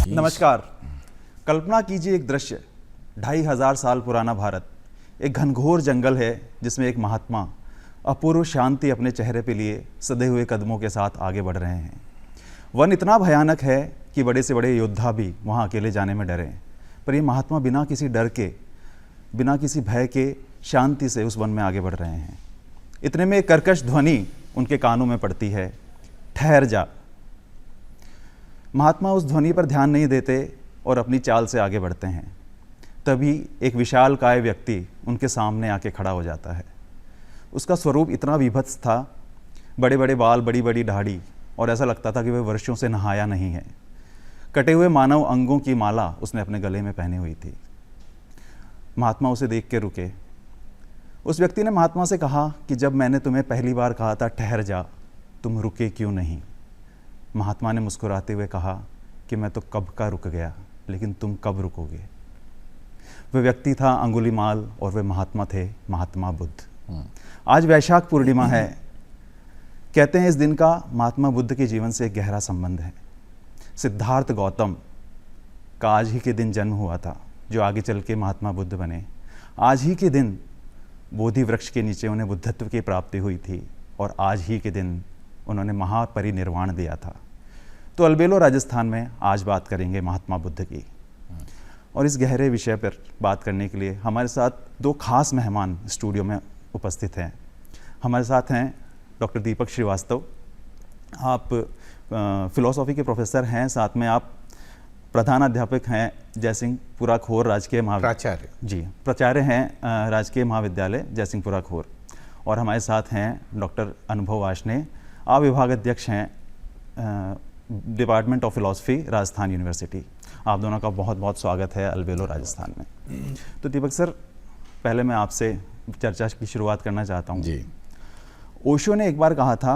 नमस्कार। कल्पना कीजिए एक दृश्य, 2500 साल पुराना भारत, एक घनघोर जंगल है जिसमें एक महात्मा अपूर्व शांति अपने चेहरे पे लिए सधे हुए कदमों के साथ आगे बढ़ रहे हैं। वन इतना भयानक है कि बड़े से बड़े योद्धा भी वहाँ अकेले जाने में डरे, पर ये महात्मा बिना किसी डर के, बिना किसी भय के शांति से उस वन में आगे बढ़ रहे हैं। इतने में एक कर्कश ध्वनि उनके कानों में पड़ती है, ठहर जा। महात्मा उस ध्वनि पर ध्यान नहीं देते और अपनी चाल से आगे बढ़ते हैं। तभी एक विशालकाय व्यक्ति उनके सामने आके खड़ा हो जाता है। उसका स्वरूप इतना विभत्स था, बड़े बड़े बाल, बड़ी बड़ी दाढ़ी, और ऐसा लगता था कि वह वर्षों से नहाया नहीं है। कटे हुए मानव अंगों की माला उसने अपने गले में पहनी हुई थी। महात्मा उसे देख के रुके। उस व्यक्ति ने महात्मा से कहा कि जब मैंने तुम्हें पहली बार कहा था ठहर जा, तुम रुके क्यों नहीं? महात्मा ने मुस्कुराते हुए कहा कि मैं तो कब का रुक गया, लेकिन तुम कब रुकोगे? वह व्यक्ति था अंगुलीमाल और वे महात्मा थे महात्मा बुद्ध। आज वैशाख पूर्णिमा है। कहते हैं इस दिन का महात्मा बुद्ध के जीवन से एक गहरा संबंध है। सिद्धार्थ गौतम का आज ही के दिन जन्म हुआ था, जो आगे चल के महात्मा बुद्ध बने। आज ही के दिन बोधि वृक्ष के नीचे उन्हें बुद्धत्व की प्राप्ति हुई थी और आज ही के दिन उन्होंने महापरिनिर्वाण दिया था। तो अलबेलो राजस्थान में आज बात करेंगे महात्मा बुद्ध की। और इस गहरे विषय पर बात करने के लिए हमारे साथ दो खास मेहमान स्टूडियो में उपस्थित हैं। हमारे साथ हैं डॉक्टर दीपक श्रीवास्तव। आप फिलॉसफी के प्रोफेसर हैं, साथ में आप प्रधान अध्यापक हैं जयसिंहपुरा खोर राजकीय प्राचार्य प्राचार्य हैं राजकीय महाविद्यालय जयसिंहपुरा खोर। और हमारे साथ हैं डॉक्टर अनुभव वार्ष्णेय, आप विभाग अध्यक्ष हैं department of philosophy Rajasthan university. आप दोनों का बहुत बहुत स्वागत है अलबेलो राजस्थान में। तो दीपक सर, पहले मैं आपसे चर्चा की शुरुआत करना चाहता हूँ जी। ओशो ने एक बार कहा था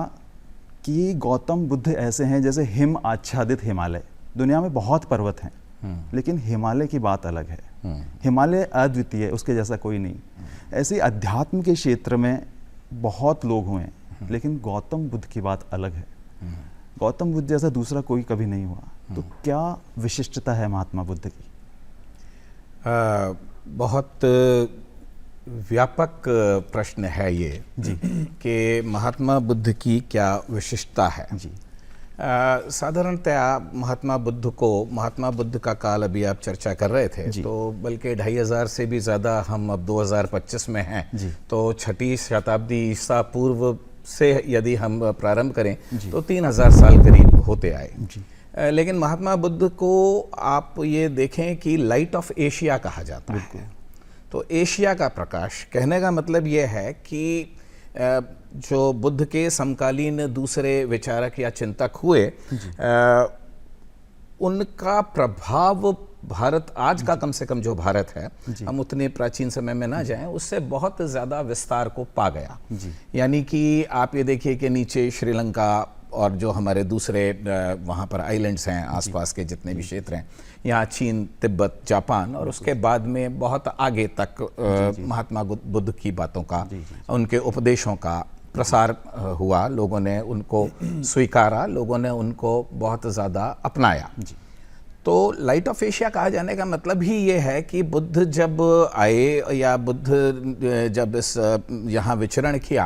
कि गौतम बुद्ध ऐसे हैं जैसे हिम आच्छादित हिमालय। दुनिया में बहुत पर्वत हैं, लेकिन हिमालय की बात अलग है। हिमालय अद्वितीय, उसके जैसा कोई नहीं। ऐसे अध्यात्म के क्षेत्र में बहुत लोग हुए, लेकिन गौतम बुद्ध की बात अलग है। गौतम बुद्ध जैसा दूसरा कोई कभी नहीं हुआ। तो क्या विशिष्टता है महात्मा बुद्ध की? बहुत व्यापक प्रश्न है ये जी कि महात्मा बुद्ध की क्या विशिष्टता है जी। साधारणतया महात्मा बुद्ध का काल अभी आप चर्चा कर रहे थे, तो बल्कि 2500 से भी ज़्यादा हम अब 2025 में हैं, तो 6ठी शताब्दी ईसा पूर्व से यदि हम प्रारंभ करें तो 3000 साल करीब होते आए। लेकिन महात्मा बुद्ध को आप ये देखें कि लाइट ऑफ एशिया कहा जाता है। तो एशिया का प्रकाश कहने का मतलब ये है कि जो बुद्ध के समकालीन दूसरे विचारक या चिंतक हुए, उनका प्रभाव भारत आज का कम से कम जो भारत है, हम उतने प्राचीन समय में ना जाएं, उससे बहुत ज़्यादा विस्तार को पा गया। यानी कि आप ये देखिए कि नीचे श्रीलंका और जो हमारे दूसरे वहाँ पर आइलैंड्स हैं, आसपास के जितने भी क्षेत्र हैं, यहाँ चीन, तिब्बत, जापान, और उसके बाद में बहुत आगे तक महात्मा बुद्ध की बातों का, उनके उपदेशों का प्रसार हुआ। लोगों ने उनको स्वीकारा, लोगों ने उनको बहुत ज़्यादा अपनाया। तो लाइट ऑफ एशिया कहा जाने का मतलब ही ये है कि बुद्ध जब आए या बुद्ध जब इस यहाँ विचरण किया,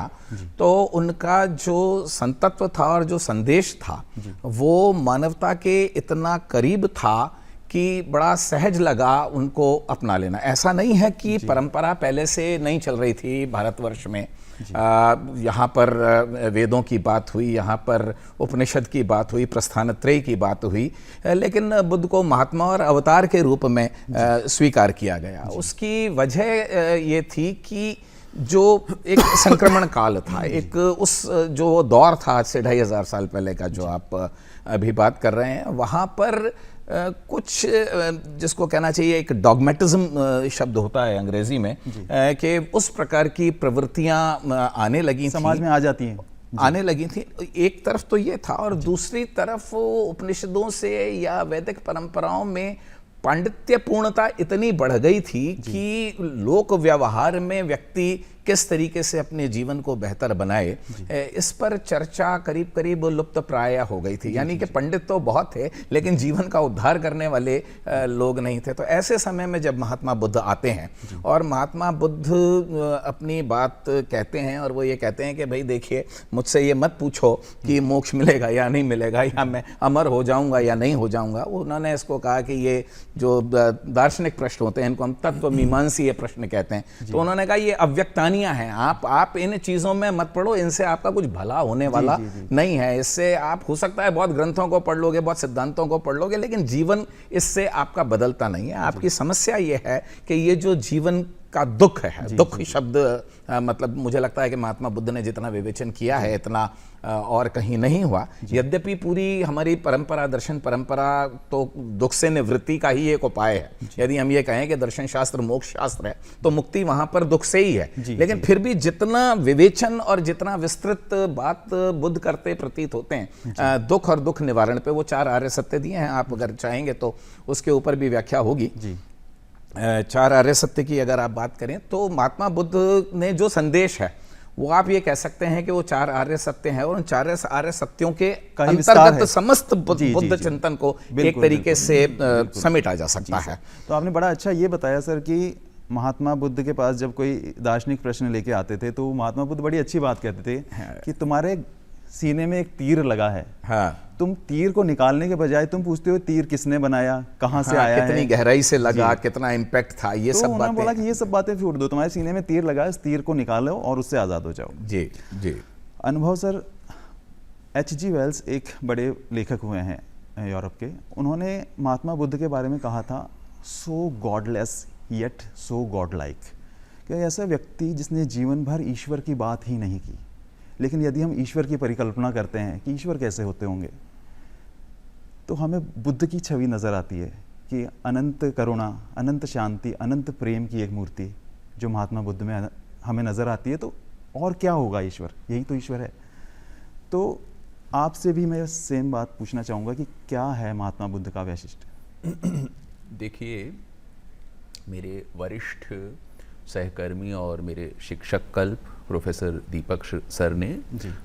तो उनका जो संतत्व था और जो संदेश था वो मानवता के इतना करीब था कि बड़ा सहज लगा उनको अपना लेना। ऐसा नहीं है कि परंपरा पहले से नहीं चल रही थी भारतवर्ष में। यहाँ पर वेदों की बात हुई, यहाँ पर उपनिषद की बात हुई, प्रस्थानत्रय की बात हुई, लेकिन बुद्ध को महात्मा और अवतार के रूप में स्वीकार किया गया। उसकी वजह ये थी कि जो एक संक्रमण काल था, एक उस जो दौर था आज से 2500 साल पहले का जो आप अभी बात कर रहे हैं, वहाँ पर कुछ जिसको कहना चाहिए एक डॉगमेटिज्म शब्द होता है अंग्रेजी में, कि उस प्रकार की प्रवृत्तियां आने लगी, समाज में आ जाती हैं, आने लगी थी। एक तरफ तो ये था, और दूसरी तरफ उपनिषदों से या वैदिक परंपराओं में पांडित्य पूर्णता इतनी बढ़ गई थी कि लोक व्यवहार में व्यक्ति किस तरीके से अपने जीवन को बेहतर बनाए, इस पर चर्चा करीब करीब लुप्त प्राय हो गई थी। यानी कि पंडित तो बहुत थे लेकिन जीवन का उद्धार करने वाले लोग नहीं थे। तो ऐसे समय में जब महात्मा बुद्ध आते हैं और महात्मा बुद्ध अपनी बात कहते हैं और वो ये कहते हैं कि भाई देखिए, मुझसे ये मत पूछो कि मोक्ष मिलेगा या नहीं मिलेगा, या मैं अमर हो जाऊंगा या नहीं हो जाऊंगा। उन्होंने इसको कहा कि ये जो दार्शनिक प्रश्न होते हैं इनको हम तत्व मीमांसीय प्रश्न कहते हैं। तो उन्होंने कहा ये अव्यक्तानियां हैं, आप इन चीजों में मत पढ़ो, इनसे आपका कुछ भला होने वाला नहीं है। इससे आप हो सकता है बहुत ग्रंथों को पढ़ लोगे, बहुत सिद्धांतों को पढ़ लोगे, लेकिन जीवन इससे आपका बदलता नहीं है। आपकी समस्या ये है कि ये जो जीवन का दुख है, दुख शब्द मतलब मुझे लगता है कि महात्मा बुद्ध ने जितना विवेचन किया है इतना और कहीं नहीं हुआ। यद्यपि पूरी हमारी परंपरा, दर्शन परंपरा तो दुख से निवृत्ति का ही एक उपाय है। यदि हम ये कहें कि दर्शन शास्त्र मोक्ष शास्त्र है तो मुक्ति वहां पर दुख से ही है। लेकिन फिर भी जितना विवेचन और जितना विस्तृत बात बुद्ध करते प्रतीत होते हैं दुख और दुख निवारण पे, वो 4 आर्य सत्य दिए हैं। आप अगर चाहेंगे तो उसके ऊपर भी व्याख्या होगी। 4 आर्य सत्य की अगर आप बात करें तो महात्मा बुद्ध ने जो संदेश है वो आप ये कह सकते हैं कि वो 4 आर्य सत्य हैं और उन 4 आर्य सत्यों के अंतर्गत समस्त बुद्ध चिंतन को एक तरीके से समेटा जा सकता है। तो आपने बड़ा अच्छा ये बताया सर कि महात्मा बुद्ध के पास जब कोई दार्शनिक प्रश्न लेके आते थे तो महात्मा बुद्ध बड़ी अच्छी बात कहते थे कि तुम्हारे सीने में एक तीर लगा है, तुम तीर को निकालने के बजाय तुम पूछते हो तीर किसने बनाया, कहां से आया है, कितनी गहराई से लगा, कितना इम्पैक्ट था, ये तो सब बातें। बोला कि ये सब बातें छोड़ दो, तुम्हारे सीने में तीर लगा है, इस तीर को निकालो और उससे आजाद हो जाओ। जी जी। अनुभव सर, H.G. वेल्स एक बड़े लेखक हुए हैं यूरोप के, उन्होंने महात्मा बुद्ध के बारे में कहा था so godless yet so godlike, कि ऐसा व्यक्ति जिसने जीवन भर ईश्वर की बात ही नहीं की, लेकिन यदि हम ईश्वर की परिकल्पना करते हैं कि ईश्वर कैसे होते होंगे तो हमें बुद्ध की छवि नज़र आती है कि अनंत करुणा, अनंत शांति, अनंत प्रेम की एक मूर्ति जो महात्मा बुद्ध में हमें नज़र आती है। तो और क्या होगा ईश्वर, यही तो ईश्वर है। तो आपसे भी मैं सेम बात पूछना चाहूँगा कि क्या है महात्मा बुद्ध का वैशिष्ट? देखिए, मेरे वरिष्ठ सहकर्मी और मेरे शिक्षक कल्प प्रोफेसर दीपक सर ने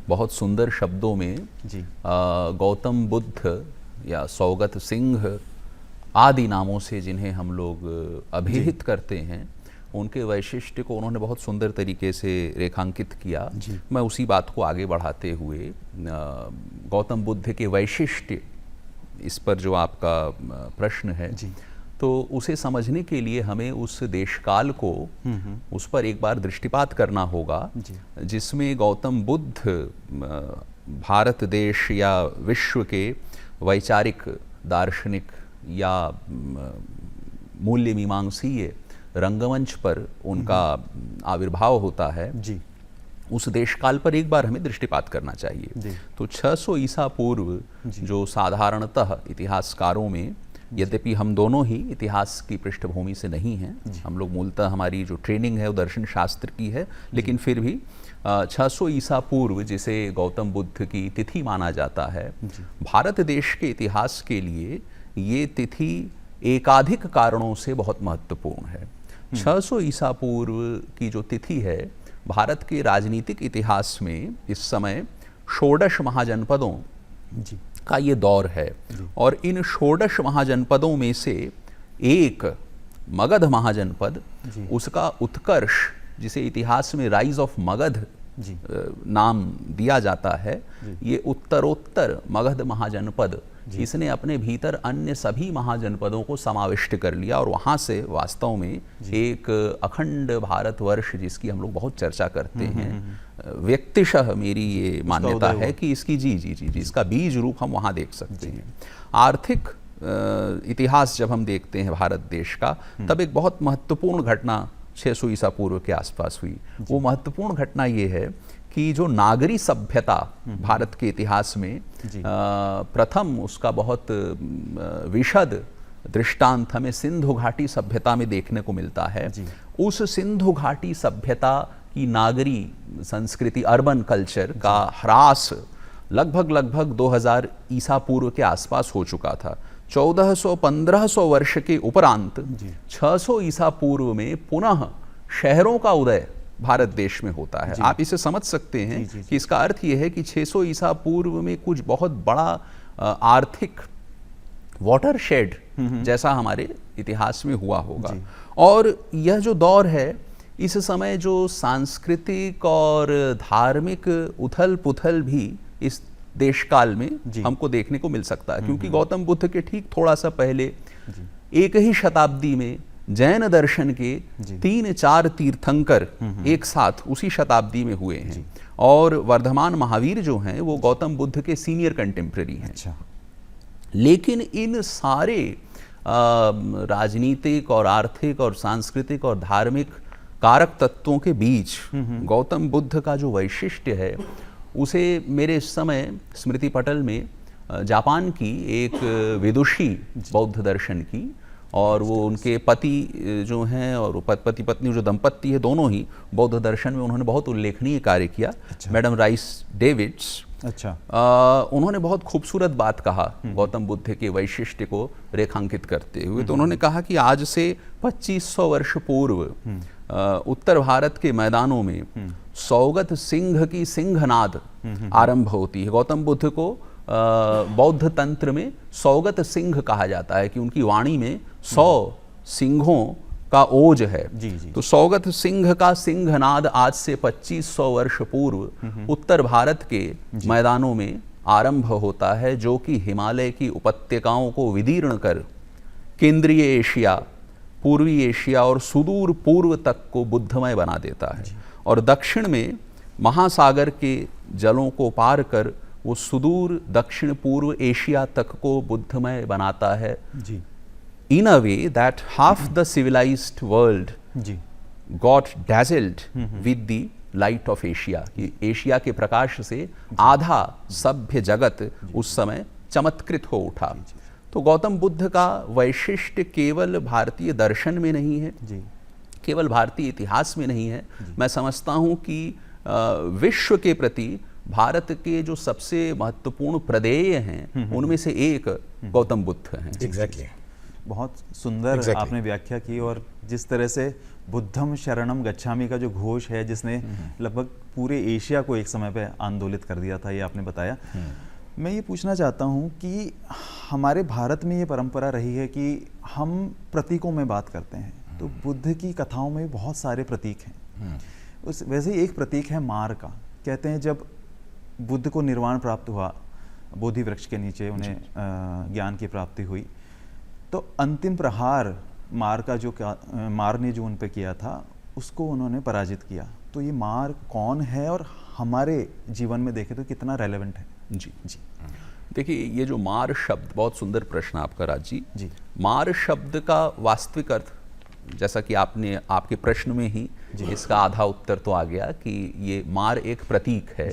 बहुत सुंदर शब्दों में गौतम बुद्ध या सौगत सिंह आदि नामों से जिन्हें हम लोग अभिहित करते हैं, उनके वैशिष्ट्य को उन्होंने बहुत सुंदर तरीके से रेखांकित किया। मैं उसी बात को आगे बढ़ाते हुए गौतम बुद्ध के वैशिष्ट्य, इस पर जो आपका प्रश्न है, तो उसे समझने के लिए हमें उस देशकाल को उस पर एक बार दृष्टिपात करना होगा जिसमें गौतम बुद्ध भारत देश या विश्व के वैचारिक, दार्शनिक या मूल्य मीमांसीय रंगमंच पर उनका आविर्भाव होता है। उस देशकाल पर एक बार हमें दृष्टिपात करना चाहिए। तो 600 ईसा पूर्व जो साधारणतः इतिहासकारों में, यद्यपि हम दोनों ही इतिहास की पृष्ठभूमि से नहीं हैं, हम लोग मूलतः हमारी जो ट्रेनिंग है वो दर्शन शास्त्र की है, लेकिन फिर भी 600 ईसा पूर्व जिसे गौतम बुद्ध की तिथि माना जाता है, भारत देश के इतिहास के लिए ये तिथि एकाधिक कारणों से बहुत महत्वपूर्ण है। 600 ईसा पूर्व की जो तिथि है, भारत के राजनीतिक इतिहास में इस समय षोडश महाजनपदों का ये दौर है और इन षोडश महाजनपदों में से एक मगध महाजनपद, उसका उत्कर्ष, जिसे इतिहास में राइज ऑफ मगध नाम दिया जाता है, ये उत्तरोत्तर मगध महाजनपद, इसने अपने भीतर अन्य सभी महाजनपदों को समाविष्ट कर लिया और वहाँ से वास्तव में एक अखंड भारतवर्ष, जिसकी हम लोग बहुत चर्चा करते हैं, व्यक्तिशः मेरी ये मान्यता है कि इसकी इसका बीज रूप हम वहाँ देख सकते हैं। आर्थिक इतिहास जब हम देखते हैं भारत देश का, तब एक बहुत महत्वपूर्ण घटना 600 ईसा पूर्व के आसपास हुई। वो महत्वपूर्ण घटना ये है कि जो नागरी सभ्यता भारत के इतिहास में प्रथम उसका बहुत विशद दृष्टांत हमें सिंधु घाटी सभ्यता में देखने को मिलता है। उस सिंधु घाटी सभ्यता की नागरी संस्कृति, अर्बन कल्चर का ह्रास लगभग 2000 ईसा पूर्व के आसपास हो चुका था। 1400-1500 वर्ष के उपरांत 600 ईसा पूर्व में पुनः शहरों का उदय भारत देश में होता है। आप इसे समझ सकते हैं कि इसका अर्थ यह है कि 600 ईसा पूर्व में कुछ बहुत बड़ा आर्थिक वाटरशेड जैसा हमारे इतिहास में हुआ होगा। और यह जो दौर है, इस समय जो सांस्कृतिक और धार्मिक उथल पुथल भी इस देश काल में हमको देखने को मिल सकता है, क्योंकि गौतम बुद्ध के ठीक थोड़ा सा पहले एक ही शताब्दी में जैन दर्शन के 3-4 तीर्थंकर एक साथ उसी शताब्दी में हुए हैं। और वर्धमान महावीर जो हैं वो गौतम बुद्ध के सीनियर कंटेम्प्रेरी हैं। अच्छा। लेकिन इन सारे राजनीतिक और आर्थिक और सांस्कृतिक और धार्मिक कारक तत्वों के बीच गौतम बुद्ध का जो वैशिष्ट्य है, उसे मेरे इस समय स्मृति पटल में जापान की एक विदुषी बौद्ध दर्शन की, और वो उनके पति जो हैं और पति पत्नी जो दंपत्ति है, दोनों ही बौद्ध दर्शन में उन्होंने बहुत उल्लेखनीय कार्य किया। मैडम राइस डेविड्स, अच्छा, उन्होंने बहुत खूबसूरत बात कहा गौतम बुद्ध के वैशिष्ट्य को रेखांकित करते हुए। तो उन्होंने कहा कि आज से 2500 वर्ष पूर्व उत्तर भारत के मैदानों में सौगत सिंह की सिंहनाद आरंभ होती है। गौतम बुद्ध को बौद्ध तंत्र में सौगत सिंह कहा जाता है कि उनकी वाणी में 100 सिंहों का ओज है। तो सौगत सिंह का सिंहनाद आज से 2500 वर्ष पूर्व उत्तर भारत के मैदानों में आरंभ होता है, जो कि हिमालय की उपत्यकाओं को विदीर्ण कर केंद्रीय एशिया, पूर्वी एशिया और सुदूर पूर्व तक को बुद्धमय बना देता है। और दक्षिण में महासागर के जलों को पार कर वो सुदूर दक्षिण पूर्व एशिया तक को बुद्धमय बनाता है। In a way that half the civilized world got dazzled with the light of Asia, कि एशिया के प्रकाश से आधा सभ्य जगत उस समय चमत्कृत हो उठा। तो गौतम बुद्ध का वैशिष्ट्य केवल भारतीय दर्शन में नहीं है, केवल भारतीय इतिहास में नहीं है। मैं समझता हूँ कि विश्व के प्रति भारत के जो सबसे महत्वपूर्ण प्रदेय हैं उनमें से एक गौतम बुद्ध हैं। एग्जैक्टली। बहुत सुंदर आपने व्याख्या की, और जिस तरह से बुद्धम शरणम गच्छामि का जो घोष है, जिसने लगभग पूरे एशिया को एक समय पे आंदोलित कर दिया था, ये आपने बताया। मैं ये पूछना चाहता हूँ कि हमारे भारत में ये परंपरा रही है कि हम प्रतीकों में बात करते हैं, तो बुद्ध की कथाओं में बहुत सारे प्रतीक हैं। उस वैसे ही एक प्रतीक है मार का। कहते हैं जब बुद्ध को निर्वाण प्राप्त हुआ, बोधि वृक्ष के नीचे उन्हें ज्ञान की प्राप्ति हुई, तो अंतिम प्रहार मार का जो मार ने जो उन पे किया था, उसको उन्होंने पराजित किया। तो ये मार कौन है और हमारे जीवन में देखें तो कितना रेलेवेंट है? जी। देखिए, ये जो मार शब्द, बहुत सुंदर प्रश्न आपका राज जी। मार शब्द का वास्तविक अर्थ, जैसा कि आपने आपके प्रश्न में ही इसका आधा उत्तर तो आ गया कि ये मार एक प्रतीक है।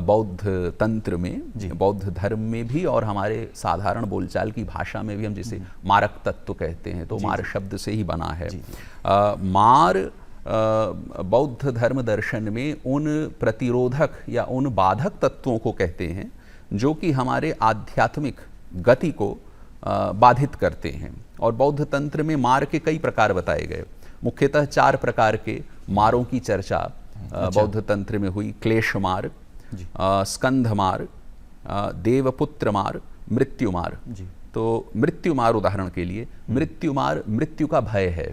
बौद्ध तंत्र में, बौद्ध धर्म में भी, और हमारे साधारण बोलचाल की भाषा में भी हम जिसे मारक तत्व कहते हैं, तो मार शब्द से ही बना है। मार बौद्ध धर्म दर्शन में उन प्रतिरोधक या उन बाधक तत्वों को कहते हैं जो कि हमारे आध्यात्मिक गति को बाधित करते हैं। और बौद्ध तंत्र में मार के कई प्रकार बताए गए। मुख्यतः 4 प्रकार के मारों की चर्चा बौद्ध तंत्र में हुई। क्लेश मार, स्कंध मार, देवपुत्र मार, मृत्यु मार। तो मृत्यु मार, उदाहरण के लिए मृत्यु मार, मृत्यु का भय है।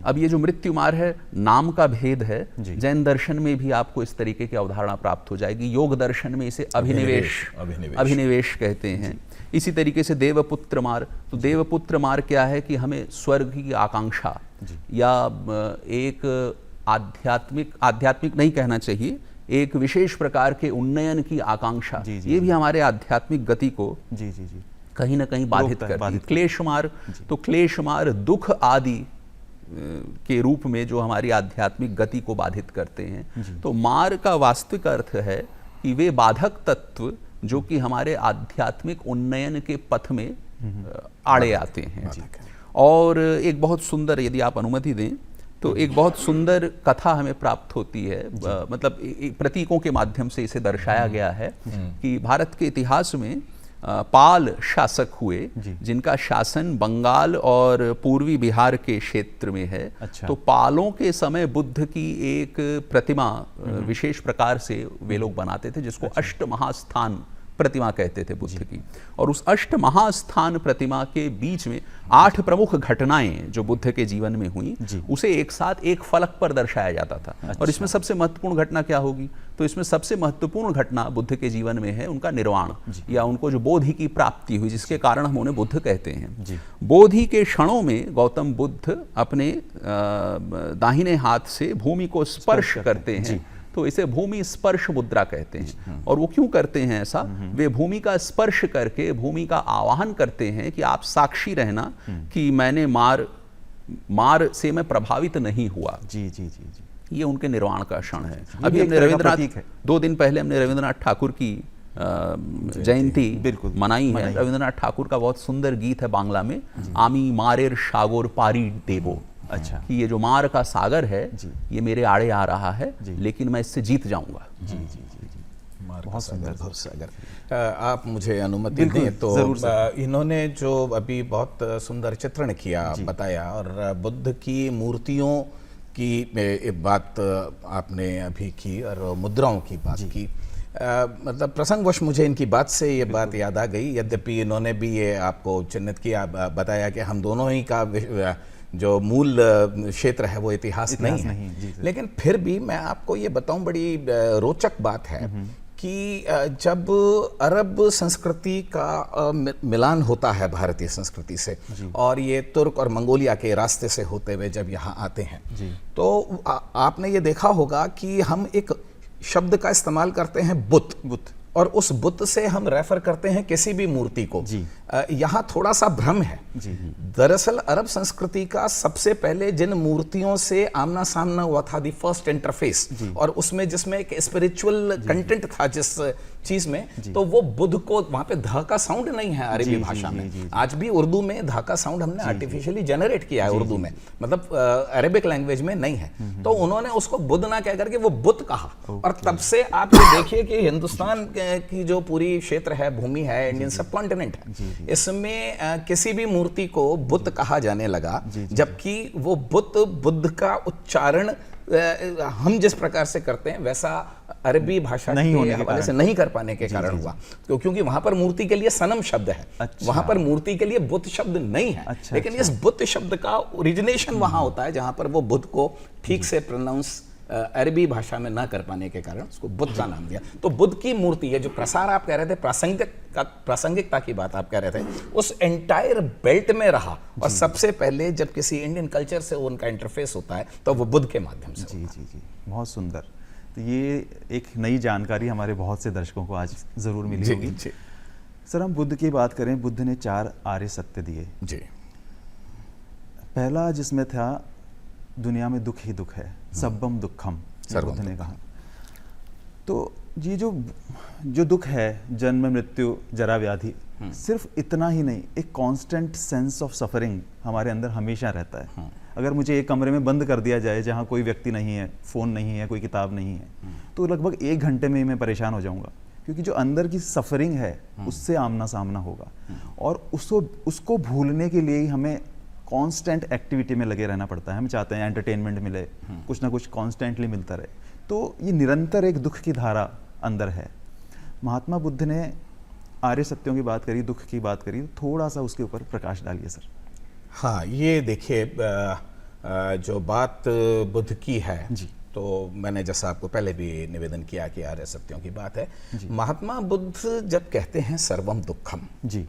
अब ये जो मृत्यु मार है, नाम का भेद है। जैन दर्शन में भी आपको इस तरीके की अवधारणा प्राप्त हो जाएगी। योग दर्शन में इसे अभिनिवेश कहते हैं। इसी तरीके से देवपुत्र मार, तो देवपुत्र मार क्या है कि हमें स्वर्ग की आकांक्षा या एक आध्यात्मिक नहीं कहना चाहिए, एक विशेष प्रकार के उन्नयन की आकांक्षा, ये भी हमारे आध्यात्मिक गति को कहीं ना कहीं बाधित करती है। क्लेश मार, तो क्लेश मार दुख आदि के रूप में जो हमारी आध्यात्मिक गति को बाधित करते हैं। तो मार का वास्तविक अर्थ है कि वे बाधक तत्व जो कि हमारे आध्यात्मिक उन्नयन के पथ में आड़े आते हैं। और एक बहुत सुंदर, यदि आप अनुमति दें तो एक बहुत सुंदर कथा हमें प्राप्त होती है, मतलब प्रतीकों के माध्यम से इसे दर्शाया गया है कि भारत के इतिहास में पाल शासक हुए जी। जिनका शासन बंगाल और पूर्वी बिहार के क्षेत्र में है। अच्छा। तो पालों के समय बुद्ध की एक प्रतिमा विशेष प्रकार से वे लोग बनाते थे, जिसको अष्ट महास्थान प्रतिमा कहते थे बुद्ध की। और उस अष्ट महास्थान प्रतिमा के बीच में 8 प्रमुख घटनाएं जो बुद्ध के जीवन में हुई, उसे एक साथ एक फलक पर दर्शाया जाता था। और इसमें सबसे महत्वपूर्ण घटना क्या होगी? तो इसमें सबसे महत्वपूर्ण घटना बुद्ध के जीवन में है उनका निर्वाण, या उनको जो बोधि की प्राप्ति हुई, जिसके कारण हम उन्हें बुद्ध कहते हैं। बोधि के क्षणों में गौतम बुद्ध अपने दाहिने हाथ से भूमि को स्पर्श करते हैं, तो इसे भूमि स्पर्श मुद्रा कहते हैं। और वो क्यों करते हैं ऐसा? वे भूमि का स्पर्श करके भूमि का आवाहन करते हैं कि आप साक्षी रहना कि मैंने मार से मैं प्रभावित नहीं हुआ। जी जी जी जी, ये उनके निर्वाण का क्षण है। ये अभी एक हमने तरह का रविंद्रनाथ, प्रतीक है। 2 दिन पहले हमने रविंद्रनाथ ठाकुर की जयंती बिल्कुल मनाई है। रविंद्रनाथ ठाकुर का बहुत सुंदर गीत है बांग्ला में, आमी मारेर सागर पारी देवो। अच्छा, कि ये जो मार का सागर है ये मेरे आड़े आ रहा है, लेकिन मैं इससे जीत जाऊंगा। जी जी जी जी, बहुत सुंदर सागर। आप मुझे अनुमति दें तो इन्होंने जो अभी बहुत सुंदर चित्रण किया, बताया, और बुद्ध की मूर्तियों की बात आपने अभी की और मुद्राओं की बात की। मतलब प्रसंगवश मुझे इनकी बात से ये बात याद आ गई, यद्यपि इन्होंने भी ये आपको चिन्हित किया, बताया कि हम दोनों ही का जो मूल क्षेत्र है वो इतिहास नहीं है। लेकिन फिर भी मैं आपको ये बताऊं, बड़ी रोचक बात है कि जब अरब संस्कृति का मिलान होता है भारतीय संस्कृति से, और ये तुर्क और मंगोलिया के रास्ते से होते हुए जब यहाँ आते हैं, तो आपने ये देखा होगा कि हम एक शब्द का इस्तेमाल करते हैं बुत, और उस बुत से हम रेफर करते हैं किसी भी मूर्ति को। यहाँ थोड़ा सा भ्रम है। दरअसल अरब संस्कृति का सबसे पहले जिन मूर्तियों से आमना सामना हुआ था, द फर्स्ट इंटरफेस, और उसमें जिसमें एक स्पिरिचुअल कंटेंट था जिस चीज में, तो वो बुद्ध को, वहां पे ध का साउंड नहीं है अरबी भाषा में। आज भी उर्दू में ध का साउंड हमने आर्टिफिशियली जनरेट किया है उर्दू में, मतलब अरेबिक लैंग्वेज में नहीं है। तो उन्होंने उसको बुद्ध ना कह करके वो बुत कहा, और तब से आप ये देखिए कि हिंदुस्तान की जो पूरी क्षेत्र है, भूमि है, इंडियन सब कॉन्टिनेंट है, इसमें किसी भी मूर्ति को बुत कहा जाने लगा, जबकि वो बुद्ध का उच्चारण हम जिस प्रकार से करते हैं वैसा अरबी भाषा के हवाले से नहीं कर पाने के कारण हुआ, क्योंकि वहां पर मूर्ति के लिए सनम शब्द है। वहां पर मूर्ति के लिए बुत शब्द नहीं है। लेकिन इस बुत शब्द का ओरिजिनेशन वहां होता है जहां पर वो बुद्ध को ठीक से प्रोनाउंस अरबी भाषा में ना कर पाने के कारण उसको बुद्ध का नाम दिया। तो बुद्ध की मूर्ति है, जो प्रसार आप कह रहे थे, प्रासंगिकता की बात आप कह रहे थे, उस एंटायर बेल्ट में रहा, और सबसे पहले जब किसी इंडियन कल्चर से उनका इंटरफेस होता है तो वो बुद्ध के माध्यम से। जी जी जी, बहुत सुंदर। तो ये एक नई जानकारी हमारे बहुत से दर्शकों को आज जरूर मिली होगी। सर, हम बुद्ध की बात करें, बुद्ध ने 4 आर्य सत्य दिए। जी, पहला जिसमें था दुनिया में दुख ही दुख है, सब्बम दुखम, बुद्ध ने कहा। तो ये जो दुख है, जन्म मृत्यु जरा व्याधि, सिर्फ इतना ही नहीं, एक कांस्टेंट सेंस ऑफ सफरिंग हमारे अंदर हमेशा रहता है। अगर मुझे एक कमरे में बंद कर दिया जाए जहाँ कोई व्यक्ति नहीं है, फोन नहीं है, कोई किताब नहीं है, तो लगभग 1 घंटे में ही मैं परेशान हो जाऊंगा, क्योंकि जो अंदर की सफरिंग है उससे आमना सामना होगा। और उसको भूलने के लिए ही हमें कांस्टेंट एक्टिविटी में लगे रहना पड़ता है। हम चाहते हैं एंटरटेनमेंट मिले, कुछ ना कुछ कांस्टेंटली मिलता रहे, तो ये निरंतर एक दुख की धारा अंदर है। महात्मा बुद्ध ने आर्य सत्यों की बात करी, दुख की बात करी, थोड़ा सा उसके ऊपर प्रकाश डालिए सर। हाँ, ये देखिए, जो बात बुद्ध की है जी, तो मैंने जैसा आपको पहले भी निवेदन किया कि आर्य सत्यों की बात है। महात्मा बुद्ध जब कहते हैं सर्वम दुखम जी,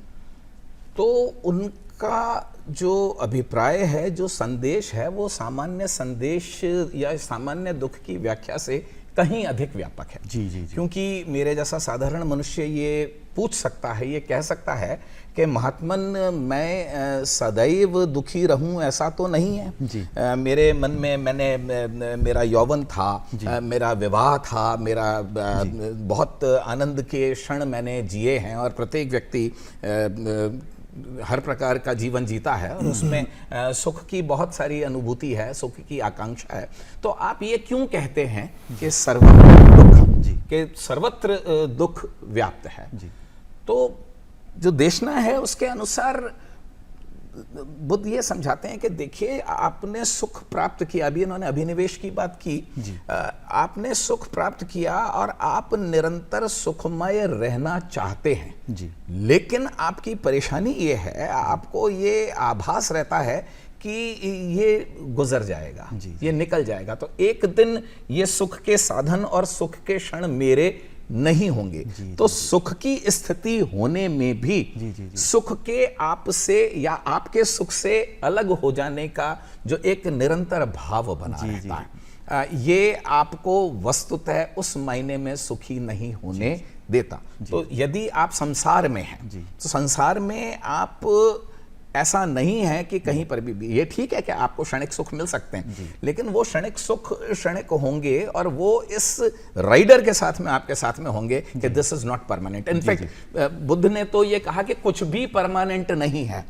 तो उनका जो अभिप्राय है, जो संदेश है, वो सामान्य संदेश या सामान्य दुख की व्याख्या से कहीं अधिक व्यापक है। जी जी जी। क्योंकि मेरे जैसा साधारण मनुष्य ये पूछ सकता है, ये कह सकता है कि महात्मन, मैं सदैव दुखी रहूं ऐसा तो नहीं है जी। मेरे मन में मेरा यौवन था, मेरा विवाह था, मेरा बहुत आनंद के क्षण मैंने जिए हैं, और प्रत्येक व्यक्ति हर प्रकार का जीवन जीता है, और उसमें सुख की बहुत सारी अनुभूति है, सुख की आकांक्षा है। तो आप ये क्यों कहते हैं कि सर्वत्र दुख, कि सर्वत्र दुख व्याप्त है? तो जो देशना है उसके अनुसार बुद्ध ये समझाते हैं कि देखिए आपने सुख प्राप्त किया, अभी इन्होंने अभिनिवेश की बात की, आपने सुख प्राप्त किया और आप निरंतर सुखमय रहना चाहते हैं जी। लेकिन आपकी परेशानी ये है, आपको ये आभास रहता है कि ये गुजर जाएगा, ये निकल जाएगा, तो एक दिन ये सुख के साधन और सुख के क्षण मेरे नहीं होंगे। तो सुख की स्थिति होने में भी सुख के आपसे या आपके सुख से अलग हो जाने का जो एक निरंतर भाव बना रहता है, ये आपको वस्तुतः उस मायने में सुखी नहीं होने देता। तो यदि आप संसार में हैं तो संसार में आप ऐसा नहीं है कि कहीं पर भी ये ठीक है कि आपको क्षणिक सुख मिल सकते हैं, लेकिन वो क्षणिक सुख क्षणिक होंगे और वो इस राइडर के साथ में आपके साथ में होंगे कि this is not permanent. In fact Buddha ने तो ये कहा कि कुछ भी परमानेंट नहीं है,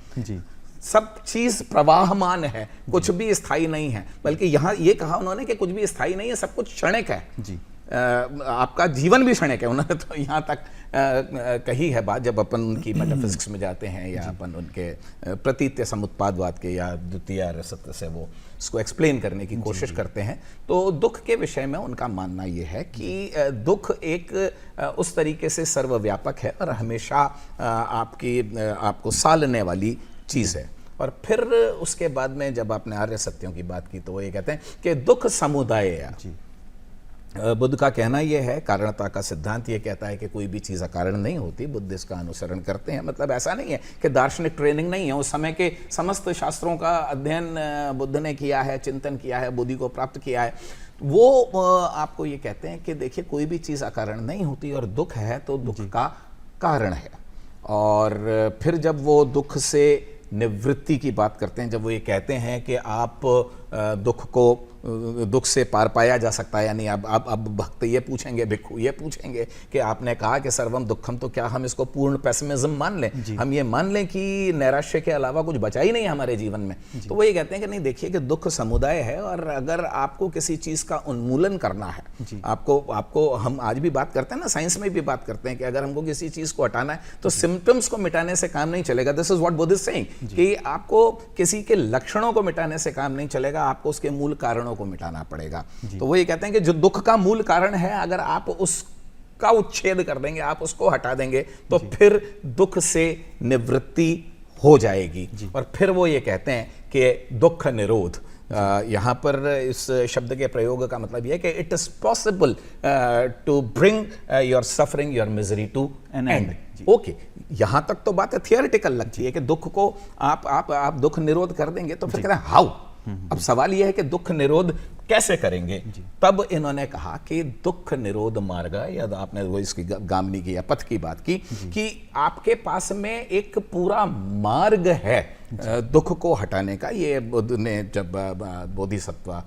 सब चीज प्रवाहमान है, कुछ भी स्थायी नहीं है। बल्कि यहां ये कहा उन्होंने कि कुछ भी स्थायी नहीं है, सब कुछ क्षणिक है। आपका जीवन भी क्षणिक है। उन्होंने तो यहाँ तक कही है बात, जब अपन उनकी मेटाफिजिक्स में जाते हैं या अपन उनके प्रतीत्य समुत्पादवाद के या द्वितीय रसत्व से वो इसको एक्सप्लेन करने की कोशिश करते हैं, तो दुख के विषय में उनका मानना ये है कि दुख एक उस तरीके से सर्वव्यापक है और हमेशा आपको सालने वाली चीज़ है। और फिर उसके बाद में जब आपने आर्य सत्यों की बात की तो वो ये कहते हैं कि दुख समुदाय है। बुद्ध का कहना यह है, कारणता का सिद्धांत ये कहता है कि कोई भी चीज़ अकारण नहीं होती। बुद्ध इसका अनुसरण करते हैं। मतलब ऐसा नहीं है कि दार्शनिक ट्रेनिंग नहीं है, उस समय के समस्त शास्त्रों का अध्ययन बुद्ध ने किया है, चिंतन किया है, बुद्धि को प्राप्त किया है। वो आपको ये कहते हैं कि देखिए कोई भी चीज़ अकारण नहीं होती और दुख है तो दुख का कारण है। और फिर जब वो दुख से निवृत्ति की बात करते हैं, जब वो ये कहते हैं कि आप दुख से पार पाया जा सकता है, यानी अब भक्त ये पूछेंगे, भिक्खु ये पूछेंगे कि आपने कहा कि सर्वम दुखम, तो क्या हम इसको पूर्ण पेसिमिज्म मान लें, हम ये मान लें कि नैराश्य के अलावा कुछ बचा ही नहीं हमारे जीवन में? तो वो ये कहते हैं कि नहीं, देखिए कि दुख समुदाय है और अगर आपको किसी चीज़ का उन्मूलन करना है, आपको हम आज भी बात करते हैं ना, साइंस में भी बात करते हैं कि अगर हमको किसी चीज़ को हटाना है तो सिम्टम्स को मिटाने से काम नहीं चलेगा। This is what Buddha is saying कि आपको किसी के लक्षणों को मिटाने से काम नहीं चलेगा, आपको उसके मूल कारणों को मिटाना पड़ेगा। तो वो ये कहते हैं कि जो दुख का मूल कारण है, अगर आप उसका उच्छेद कर देंगे, आप उसको हटा देंगे, तो फिर दुख से निवृत्ति हो जाएगी। और फिर वो ये कहते हैं कि दुख निरोध, यहाँ पर इस शब्द के प्रयोग का मतलब यह है कि it is possible to bring your suffering, your misery to an end. Okay, यहां तक तो बात थियोरिटिकल लगती है कि दुख को आप दुख निरोध कर देंगे, तो फिर कहते हैं हाउ। अब सवाल यह है कि दुख निरोध कैसे करेंगे? तब इन्होंने कहा कि दुख निरोध मार्ग, या आपने वो इसकी गामनी की या पथ की बात की कि आपके पास में एक पूरा मार्ग है दुख को हटाने का। ये बुद्ध ने जब बोधिसत्व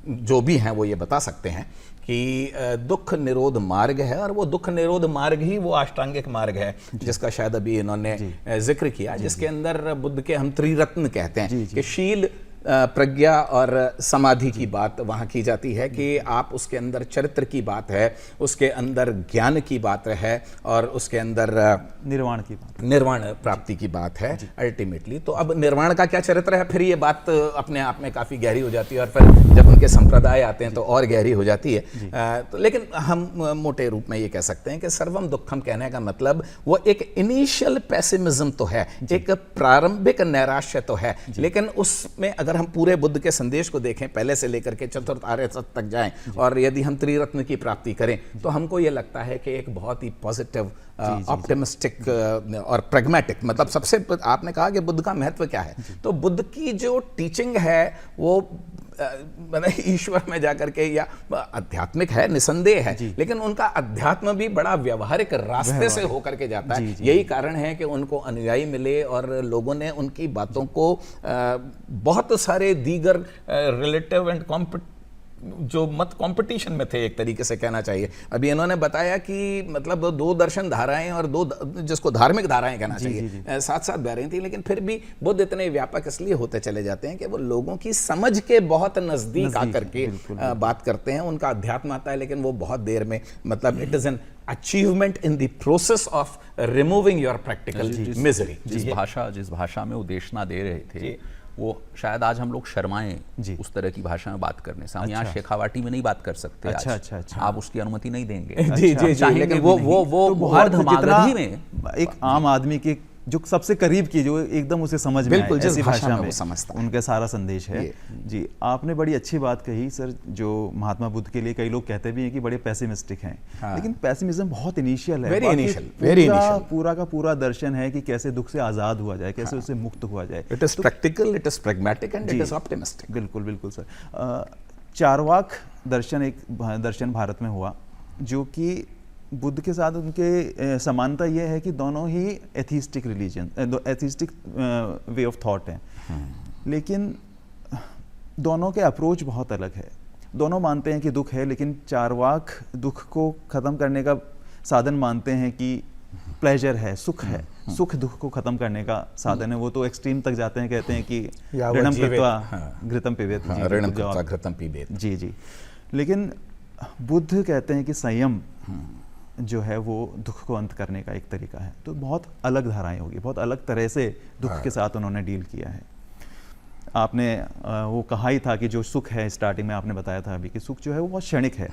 जो भी हैं वो ये बता सकते हैं कि दुख निरोध मार्ग है, और वो दुख निरोध मार्ग ही वो अष्टांगिक मार्ग है जिसका शायद अभी इन्होंने जिक्र किया, जिसके अंदर बुद्ध के हम त्रिरत्न कहते हैं कि शील, प्रज्ञा और समाधि की बात वहाँ की जाती है कि आप उसके अंदर चरित्र की बात है, उसके अंदर ज्ञान की बात है और उसके अंदर निर्वाण प्राप्ति की बात है अल्टीमेटली। तो अब निर्वाण का क्या चरित्र है, फिर ये बात अपने आप में काफ़ी गहरी हो जाती है और फिर जब उनके संप्रदाय आते हैं तो और गहरी हो जाती है। तो लेकिन हम मोटे रूप में ये कह सकते हैं कि सर्वम दुखम कहने का मतलब वो एक इनिशियल पेसिमिज्म तो है, एक प्रारंभिक नैराश्य तो है, लेकिन उसमें अगर हम पूरे बुद्ध के संदेश को देखें, पहले से लेकर के चतुर्थ आर्य सत्य तक जाएं और यदि हम त्रिरत्न की प्राप्ति करें, तो हमको ये लगता है कि एक बहुत ही पॉजिटिव, ऑप्टिमिस्टिक और प्रैग्मेटिक, मतलब सबसे आपने कहा कि बुद्ध का महत्व क्या है, तो बुद्ध की जो टीचिंग है वो ईश्वर में जाकर के या आध्यात्मिक है, निसंदेह है, लेकिन उनका अध्यात्म भी बड़ा व्यवहारिक रास्ते से होकर के जाता है। यही कारण है कि उनको अनुयायी मिले और लोगों ने उनकी बातों को बहुत सारे दीगर रिलेटिव एंड जो मत कंपटीशन में थे, एक तरीके से कहना चाहिए। अभी इन्होंने बताया कि मतलब दो दर्शन धाराएं और जिसको धार्मिक धाराएं कहना चाहिए साथ साथ बह रही थी, लेकिन फिर भी बुद्ध इतने व्यापक इसलिए होते चले जाते हैं कि वो लोगों की समझ के बहुत नजदीक आकर के बात करते हैं। उनका अध्यात्म आता है लेकिन वो बहुत देर में, मतलब it is an achievement in the process of removing your practical misery. जिस भाषा में वो देशना दे रहे थे वो शायद आज हम लोग शर्माएं उस तरह की भाषा में बात करने से। हम यहाँ शेखावाटी में नहीं बात कर सकते। अच्छा। आप उसकी अनुमति नहीं देंगे। जी, लेकिन वो अर्धमागधी में एक आम आदमी के जो सबसे करीब की, जो एकदम उसे समझ में बिल्कुल ऐसी भाषा में वो समझता है, उनका सारा संदेश है। जी, आपने बड़ी अच्छी बात कही सर। जो महात्मा बुद्ध के लिए कई लोग कहते भी हैं कि बड़े पैसिमिस्टिक हैं, लेकिन पैसिमिज्म बहुत इनिशियल है, वेरी इनिशियल। पूरा का पूरा दर्शन है कि कैसे दुख से आजाद हुआ जाए, कैसे उससे मुक्त हुआ जाए। It is practical, it is pragmatic and it is optimistic. बिल्कुल सर। चारवाक दर्शन एक दर्शन भारत में हुआ, जो कि बुद्ध के साथ उनके समानता यह है कि दोनों ही atheistic religion, atheistic way of thought हैं, लेकिन दोनों के अप्रोच बहुत अलग है। दोनों मानते हैं कि दुख है, लेकिन चारवाक दुख को ख़त्म करने का साधन मानते हैं कि प्लेजर है, सुख है, सुख दुख को ख़त्म करने का साधन है। वो तो एक्सट्रीम तक जाते हैं, कहते हैं कि ऋणम कृत्वा घृतम पिबेत। जी। लेकिन बुद्ध कहते हैं कि संयम जो है वो दुख को अंत करने का एक तरीका है। तो बहुत अलग धाराएं होगी, बहुत अलग तरह से दुख के साथ उन्होंने डील किया है। आपने वो कहा ही था कि जो सुख है, स्टार्टिंग में आपने बताया था अभी कि सुख जो है वो बहुत क्षणिक है।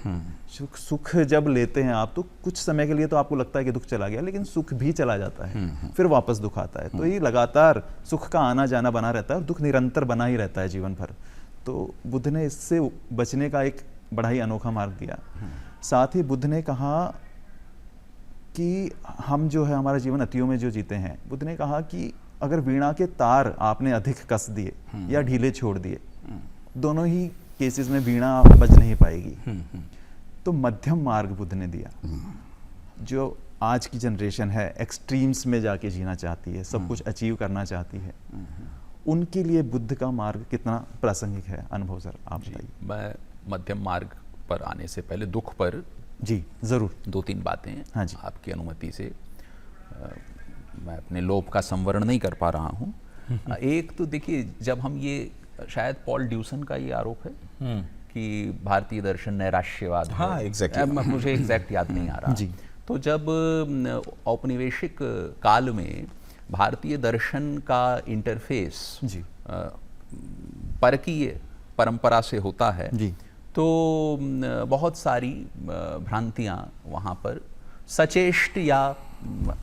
सुख जब लेते हैं आप तो कुछ समय के लिए तो आपको लगता है कि दुख चला गया, लेकिन सुख भी चला जाता है, फिर वापस दुख आता है। तो ये लगातार सुख का आना जाना बना रहता है और दुख निरंतर बना ही रहता है जीवन भर। तो बुद्ध ने इससे बचने का एक बड़ा ही अनोखा मार्ग दिया। साथ ही बुद्ध ने कहा कि हम जो है हमारा जीवन अतियों में जो जीते हैं, बुद्ध ने कहा कि अगर वीणा के तार आपने अधिक कस दिए या ढीले छोड़ दिए, दोनों ही केसेस में वीणा बज नहीं पाएगी। तो मध्यम मार्ग बुद्ध ने दिया। जो आज की जनरेशन है एक्सट्रीम्स में जाके जीना चाहती है, सब कुछ अचीव करना चाहती है, उनके लिए बुद्ध का मार्ग कितना प्रासंगिक है? अनुभव सर आप बताइए। मैं मध्यम मार्ग पर आने से पहले दुख पर जी जरूर 2-3 बातें। हाँ जी, आपकी अनुमति से मैं अपने लोभ का संवरण नहीं कर पा रहा हूँ। एक तो देखिए, जब हम ये शायद पॉल ड्यूसन का ये आरोप है कि भारतीय दर्शन नैराश्यवाद है। हाँ, एग्जैक्टली। मुझे एग्जैक्ट याद नहीं आ रहा जी। तो जब औपनिवेशिक काल में भारतीय दर्शन का इंटरफेस जी परकीय परंपरा से होता है जी, तो बहुत सारी भ्रांतियाँ वहाँ पर सचेष्ट या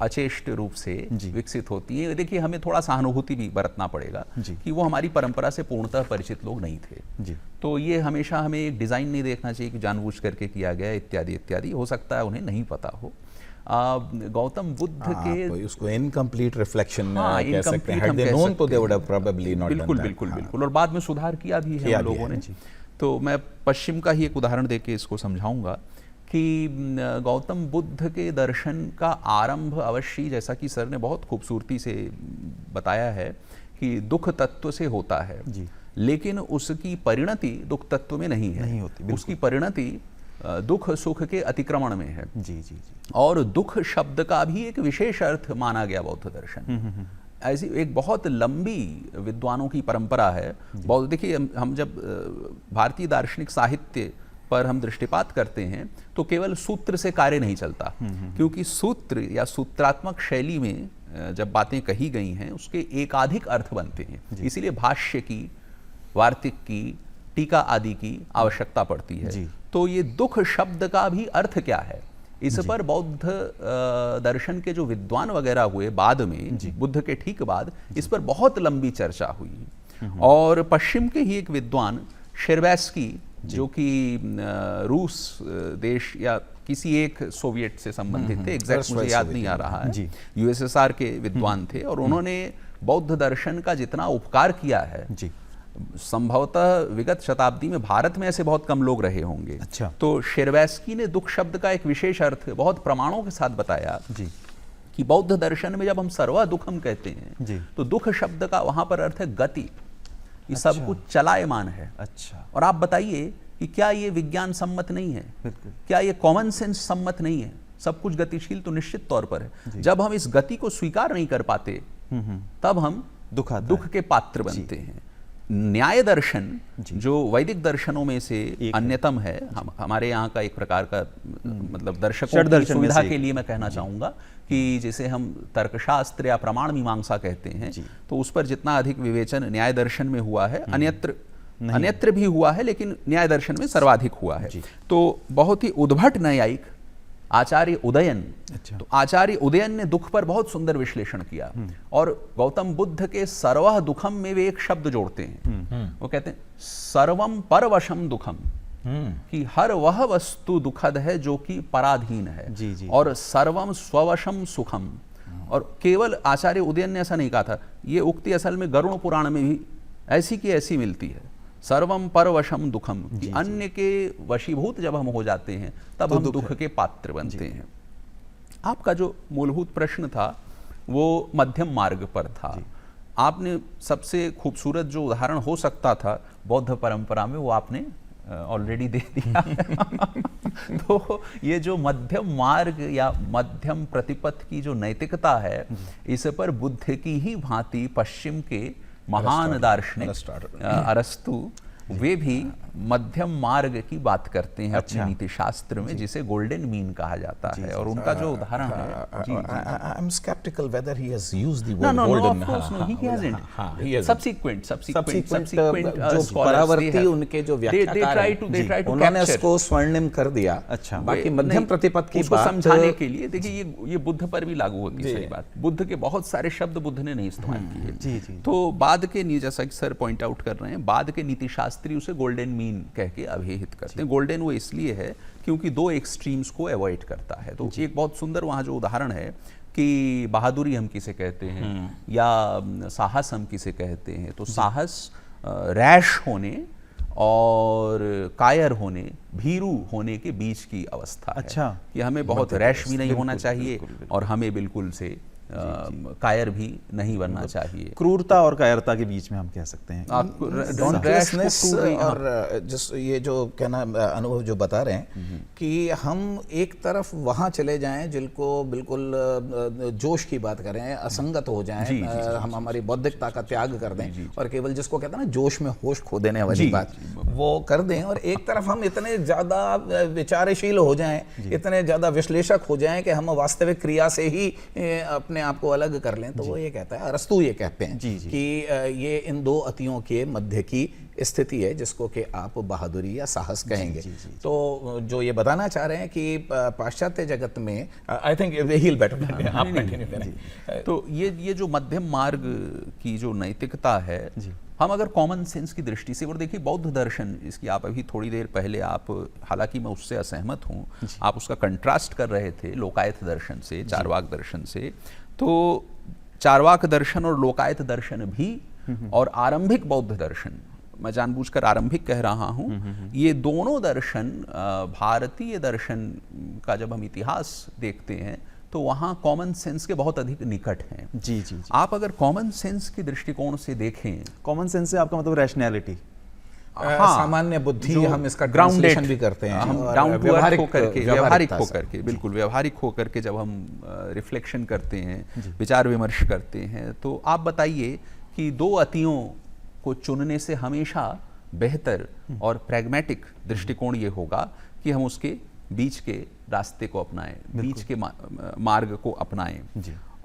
अचेष्ट रूप से विकसित होती हैं। देखिए, हमें थोड़ा सहानुभूति भी बरतना पड़ेगा कि वो हमारी परंपरा से पूर्णतः परिचित लोग नहीं थे जी। तो ये हमेशा हमें एक डिज़ाइन नहीं देखना चाहिए कि जानबूझ करके किया गया इत्यादि इत्यादि। हो सकता है उन्हें नहीं पता हो। गौतम बुद्ध के उसको इनकम्प्लीट रिफ्लेक्शन कह सकते हैं। Had they known, तो they would have probably not done that। बिल्कुल। और बाद में सुधार किया भी है हम लोगों ने। तो मैं पश्चिम का ही एक उदाहरण देके इसको समझाऊंगा कि गौतम बुद्ध के दर्शन का आरंभ अवश्य, जैसा कि सर ने बहुत खूबसूरती से बताया है, कि दुख तत्व से होता है जी। लेकिन उसकी परिणति दुख तत्व में नहीं है, नहीं होती। उसकी परिणति दुख सुख के अतिक्रमण में है। जी। और दुख शब्द का भी एक विशेष अर्थ माना गया बौद्ध दर्शन। ऐसी एक बहुत लंबी विद्वानों की परंपरा है बौद्ध। देखिए, हम जब भारतीय दार्शनिक साहित्य पर हम दृष्टिपात करते हैं तो केवल सूत्र से कार्य नहीं चलता, क्योंकि सूत्र या सूत्रात्मक शैली में जब बातें कही गई हैं उसके एकाधिक अर्थ बनते हैं। इसीलिए भाष्य की, वार्तिक की, टीका आदि की आवश्यकता पड़ती है। तो ये दुख शब्द का भी अर्थ क्या है, इस पर बौद्ध दर्शन के जो विद्वान वगैरह हुए बाद में, बुद्ध के ठीक बाद, इस पर बहुत लंबी चर्चा हुई। और पश्चिम के ही एक विद्वान शेरबैस्की, जो कि रूस देश या किसी एक सोवियत से संबंधित थे, एग्जैक्ट मुझे याद नहीं आ रहा है, यूएसएसआर के विद्वान थे, और उन्होंने बौद्ध दर्शन का जितना उपकार किया है, संभवतः विगत शताब्दी में भारत में ऐसे बहुत कम लोग रहे होंगे। अच्छा। तो शेरबैस्की ने दुख शब्द का एक विशेष अर्थ बहुत प्रमाणों के साथ बताया कि बौद्ध दर्शन में जब हम सर्वा दुखम कहते हैं तो दुख शब्द का वहां पर अर्थ है गति। ये सब कुछ चलायमान है। अच्छा। और आप बताइए कि क्या ये विज्ञान सम्मत नहीं है, बिल्कुल। क्या ये कॉमन सेंस सम्मत नहीं है। सब कुछ गतिशील तो निश्चित तौर पर है, जब हम इस गति को स्वीकार नहीं कर पाते तब हम दुख के पात्र बनते हैं। न्याय दर्शन जो वैदिक दर्शनों में से अन्यतम है, हमारे यहाँ का एक प्रकार का मतलब दर्शकों की सुविधा के लिए मैं कहना चाहूँगा कि जिसे हम तर्कशास्त्र या प्रमाण मीमांसा कहते हैं, तो उस पर जितना अधिक विवेचन न्याय दर्शन में हुआ है, अन्यत्र भी हुआ है, लेकिन न्याय दर्शन में सर्वाधिक हुआ है। तो बहुत ही उद्भट न्यायिक आचार्य उदयन, तो आचार्य उदयन ने दुख पर बहुत सुंदर विश्लेषण किया, और गौतम बुद्ध के सर्वः दुखम में वे एक शब्द जोड़ते हैं, वो कहते हैं सर्वम परवशम दुखम, कि हर वह वस्तु दुखद है जो कि पराधीन है, और सर्वम स्ववशम सुखम। और केवल आचार्य उदयन ने ऐसा नहीं कहा था, ये उक्ति असल में गरुड़ पुराण में भी ऐसी की ऐसी मिलती है, सर्वम परवशम दुखम, कि अन्य के वशीभूत जब हम हो जाते हैं तब हम दुख के पात्र बनते हैं। आपका जो मूलभूत प्रश्न था वो मध्यम मार्ग पर था। आपने सबसे खूबसूरत जो उदाहरण हो सकता था बौद्ध परंपरा में वो आपने ऑलरेडी दे दिया। तो ये जो मध्यम मार्ग या मध्यम प्रतिपथ की जो नैतिकता है, इस पर बुद्ध की ही भांति पश्चिम के महान दार्शनिक अरस्तु वे भी मध्यम मार्ग की बात करते हैं अपने नीति शास्त्र में, जिसे गोल्डन मीन कहा जाता है। और उनका जो उदाहरण है, I am sceptical whether he has used the word golden. Of course no, he hasn't. Subsequent जो परावर्ती उनके जो व्याख्याकार हैं उन्होंने इसको स्वर्णिम कर दिया। अच्छा, बाकी मध्यम प्रतिपद की बात समझाने के लिए देखिए ये बुद्ध पर भी लागू होती है। सही बात, बुद्ध के बहुत सारे शब्द बुद्ध ने नहीं इस्तेमाल किए। तो बाद के, जैसा कि सर पॉइंट आउट कर रहे हैं, बाद के नीति शास्त्री उसे गोल्डन मीन कह के अभिहित करते हैं। गोल्डन वो इसलिए है क्योंकि दो एक्सट्रीम्स को अवॉइड करता है। तो एक बहुत सुंदर वहाँ जो उदाहरण है कि बहादुरी हम किसे कहते हैं या साहस हम किसे कहते हैं, तो साहस रैश होने और कायर होने, भीरू होने के बीच की अवस्था है। अच्छा, कि हमें बहुत रैश भी नहीं होना चाहिए और हमें बिल्कुल से कायर भी नहीं बनना चाहिए। क्रूरता और कायरता के बीच में हम कह सकते हैं और जिस ये जो कहना अनुभव जो बता रहे हैं कि हम एक तरफ वहाँ चले जाएं जिनको बिल्कुल जोश की बात करें, असंगत हो जाएं, हम हमारी बौद्धिकता का त्याग कर दें और केवल जिसको कहते हैं ना जोश में होश खो देने वाली बात वो कर दें, और एक तरफ हम इतने ज़्यादा विचारशील हो जाएं, इतने ज़्यादा विश्लेषक हो जाएं कि हम वास्तविक क्रिया से ही अपने आपको अलग कर लें। तो वो ये कहता है, अरस्तु ये कहते हैं कि ये इन दो अतियों के मध्य की स्थिति है जिसको कि आप बहादुरी या साहस कहेंगे। तो जो ये बताना चाह रहे हैं कि पाश्चात्य जगत में आई थिंक ही बेटर आप कंटिन्यू करें। तो ये जो मध्यम मार्ग की जो नैतिकता है, हम अगर कॉमन सेंस की दृष्टि से, और देखिए बौद्ध दर्शन, इसकी आप अभी थोड़ी देर पहले आप, हालांकि मैं उससे असहमत हूँ, आप उसका कंट्रास्ट कर रहे थे लोकायत दर्शन से, चार्वाक दर्शन से। तो चार्वाक दर्शन और लोकायत दर्शन भी और आरंभिक बौद्ध दर्शन, मैं जानबूझकर आरंभिक कह रहा हूँ, ये दोनों दर्शन भारतीय दर्शन का जब हम इतिहास देखते हैं तो वहाँ कॉमन सेंस के बहुत अधिक निकट हैं। जी। आप अगर कॉमन सेंस की दृष्टिकोण से देखें, कॉमन सेंस से आपका मतलब रैशनैलिटी, सामान्य बुद्धि, हम इसका ग्राउंडेशन भी करते हैं, हम डाउन टू अर्थ व्यवहारिक होकर के, बिल्कुल व्यवहारिक होकर के जब हम रिफ्लेक्शन करते हैं, विचार विमर्श करते हैं, तो आप बताइए कि दो अतियों को चुनने से हमेशा बेहतर और प्रैग्मेटिक दृष्टिकोण ये होगा कि हम उसके बीच के रास्ते को अपनाएं, बीच के मार्ग को अपनाएं।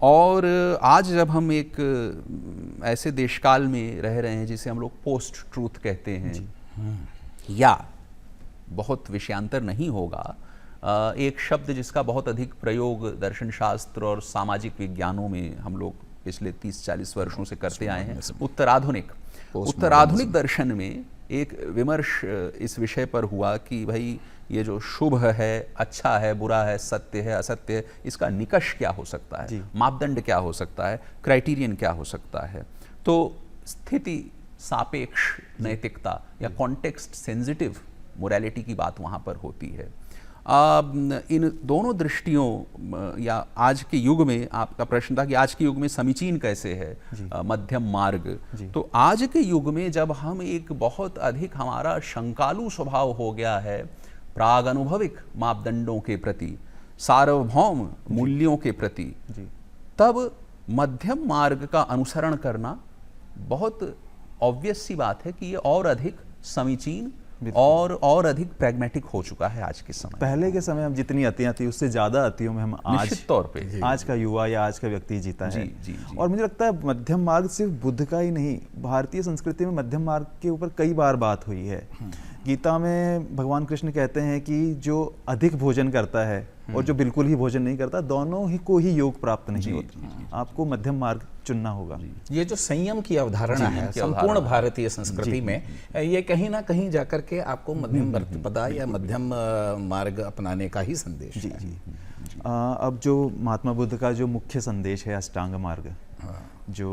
और आज जब हम एक ऐसे देशकाल में रह रहे हैं जिसे हम लोग पोस्ट ट्रूथ कहते हैं, या बहुत विषयांतर नहीं होगा, एक शब्द जिसका बहुत अधिक प्रयोग दर्शन शास्त्र और सामाजिक विज्ञानों में हम लोग पिछले 30-40 वर्षों से करते आए हैं, उत्तराधुनिक दर्शन में एक विमर्श इस विषय पर हुआ कि भाई ये जो शुभ है, अच्छा है, बुरा है, सत्य है, असत्य है, इसका निकष क्या हो सकता है, मापदंड क्या हो सकता है, क्राइटेरियन क्या हो सकता है। तो स्थिति सापेक्ष नैतिकता या कॉन्टेक्स्ट सेंसिटिव मोरालिटी की बात वहाँ पर होती है। इन दोनों दृष्टियों या आज के युग में, आपका प्रश्न था कि आज के युग में समीचीन कैसे है मध्यम मार्ग, तो आज के युग में जब हम एक बहुत अधिक हमारा शंकालु स्वभाव हो गया है प्राग अनुभविक मापदंडों के प्रति, सार्वभौम मूल्यों के प्रति, तब मध्यम मार्ग का अनुसरण करना बहुत ऑब्वियस सी बात है कि ये और अधिक समीचीन और अधिक प्रैग्मेटिक हो चुका है आज के समय। पहले के समय हम जितनी अतियां थी उससे ज्यादा अतियों में हम आज निश्चित तौर पे आज का युवा या आज का व्यक्ति जीता है। जी। और मुझे लगता है मध्यम मार्ग सिर्फ बुद्ध का ही नहीं, भारतीय संस्कृति में मध्यम मार्ग के ऊपर कई बार बात हुई है। गीता में भगवान कृष्ण कहते हैं कि जो अधिक भोजन करता है और जो बिल्कुल ही भोजन नहीं करता, दोनों ही को ही योग प्राप्त नहीं होता। आपको मध्यम मार्ग चुनना होगा। ये जो संयम की अवधारणा है संपूर्ण भारतीय संस्कृति में, ये कहीं ना कहीं जाकर के आपको मध्यम प्रतिपदा या मध्यम मार्ग अपनाने का ही संदेश है। अब जो महात्मा बुद्ध का जो मुख्य संदेश है अष्टांग मार्ग, जो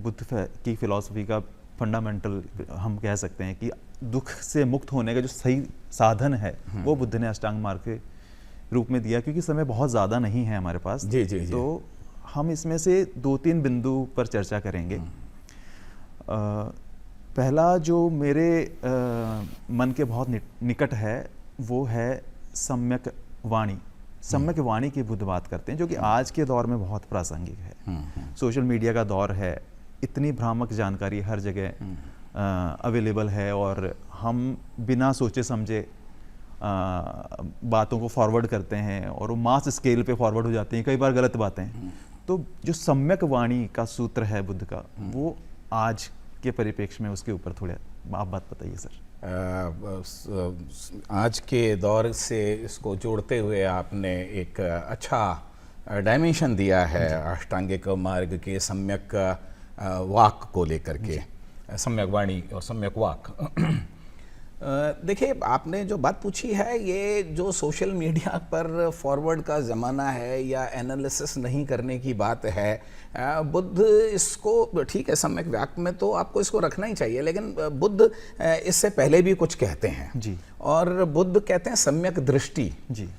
बुद्ध की फिलॉसफी का फंडामेंटल हम कह सकते हैं कि दुख से मुक्त होने का जो सही साधन है, वो बुद्ध ने अष्टांग मार्ग के रूप में दिया। क्योंकि समय बहुत ज़्यादा नहीं है हमारे पास, तो हम इसमें से 2-3 बिंदु पर चर्चा करेंगे। पहला जो मेरे मन के बहुत निकट है वो है सम्यक वाणी। सम्यक वाणी की बुद्ध बात करते हैं, जो कि आज के दौर में बहुत प्रासंगिक है। सोशल मीडिया का दौर है, इतनी भ्रामक जानकारी हर जगह अवेलेबल है और हम बिना सोचे समझे बातों को फॉरवर्ड करते हैं और वो मास स्केल पे फॉरवर्ड हो जाती हैं, कई बार गलत बातें। तो जो सम्यक वाणी का सूत्र है बुद्ध का, वो आज के परिप्रेक्ष्य में उसके ऊपर थोड़े आप बात बताइए सर। आज के दौर से इसको जोड़ते हुए आपने एक अच्छा डायमेंशन दिया है अष्टांगिक मार्ग के सम्यक वाक को लेकर के, सम्यक वाणी और सम्यक वाक। देखिए, आपने जो बात पूछी है, ये जो सोशल मीडिया पर फॉरवर्ड का ज़माना है या एनालिसिस नहीं करने की बात है, बुद्ध इसको ठीक है सम्यक वाक में तो आपको इसको रखना ही चाहिए, लेकिन बुद्ध इससे पहले भी कुछ कहते हैं जी। और बुद्ध कहते हैं सम्यक दृष्टि जी।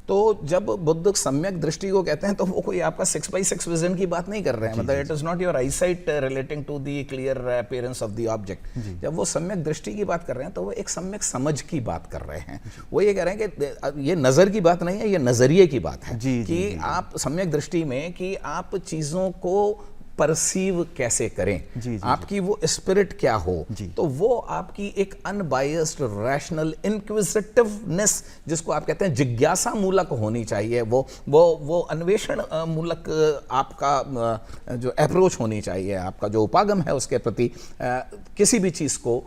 तो जब बुद्ध सम्यक दृष्टि को कहते हैं तो वो कोई आपका 6x6 विजन की बात नहीं कर रहे हैं, मतलब it is not your eyesight relating to the clear appearance of the object. जब वो सम्यक दृष्टि की बात कर रहे हैं तो वो एक सम्यक समझ की बात कर रहे हैं। वो ये कह रहे हैं कि ये नज़र की बात नहीं है, ये नज़रिए की बात है कि आप सम्यक दृष्टि में कि आप चीज़ों को परसीव कैसे करें, आपकी वो स्पिरिट क्या हो, तो वो आपकी एक अनबायस्ड रैशनल इंक्विजिटिवनेस, जिसको आप कहते हैं जिज्ञासा मूलक होनी चाहिए, वो अन्वेषण मूलक आपका जो अप्रोच होनी चाहिए, आपका जो उपागम है उसके प्रति किसी भी चीज़ को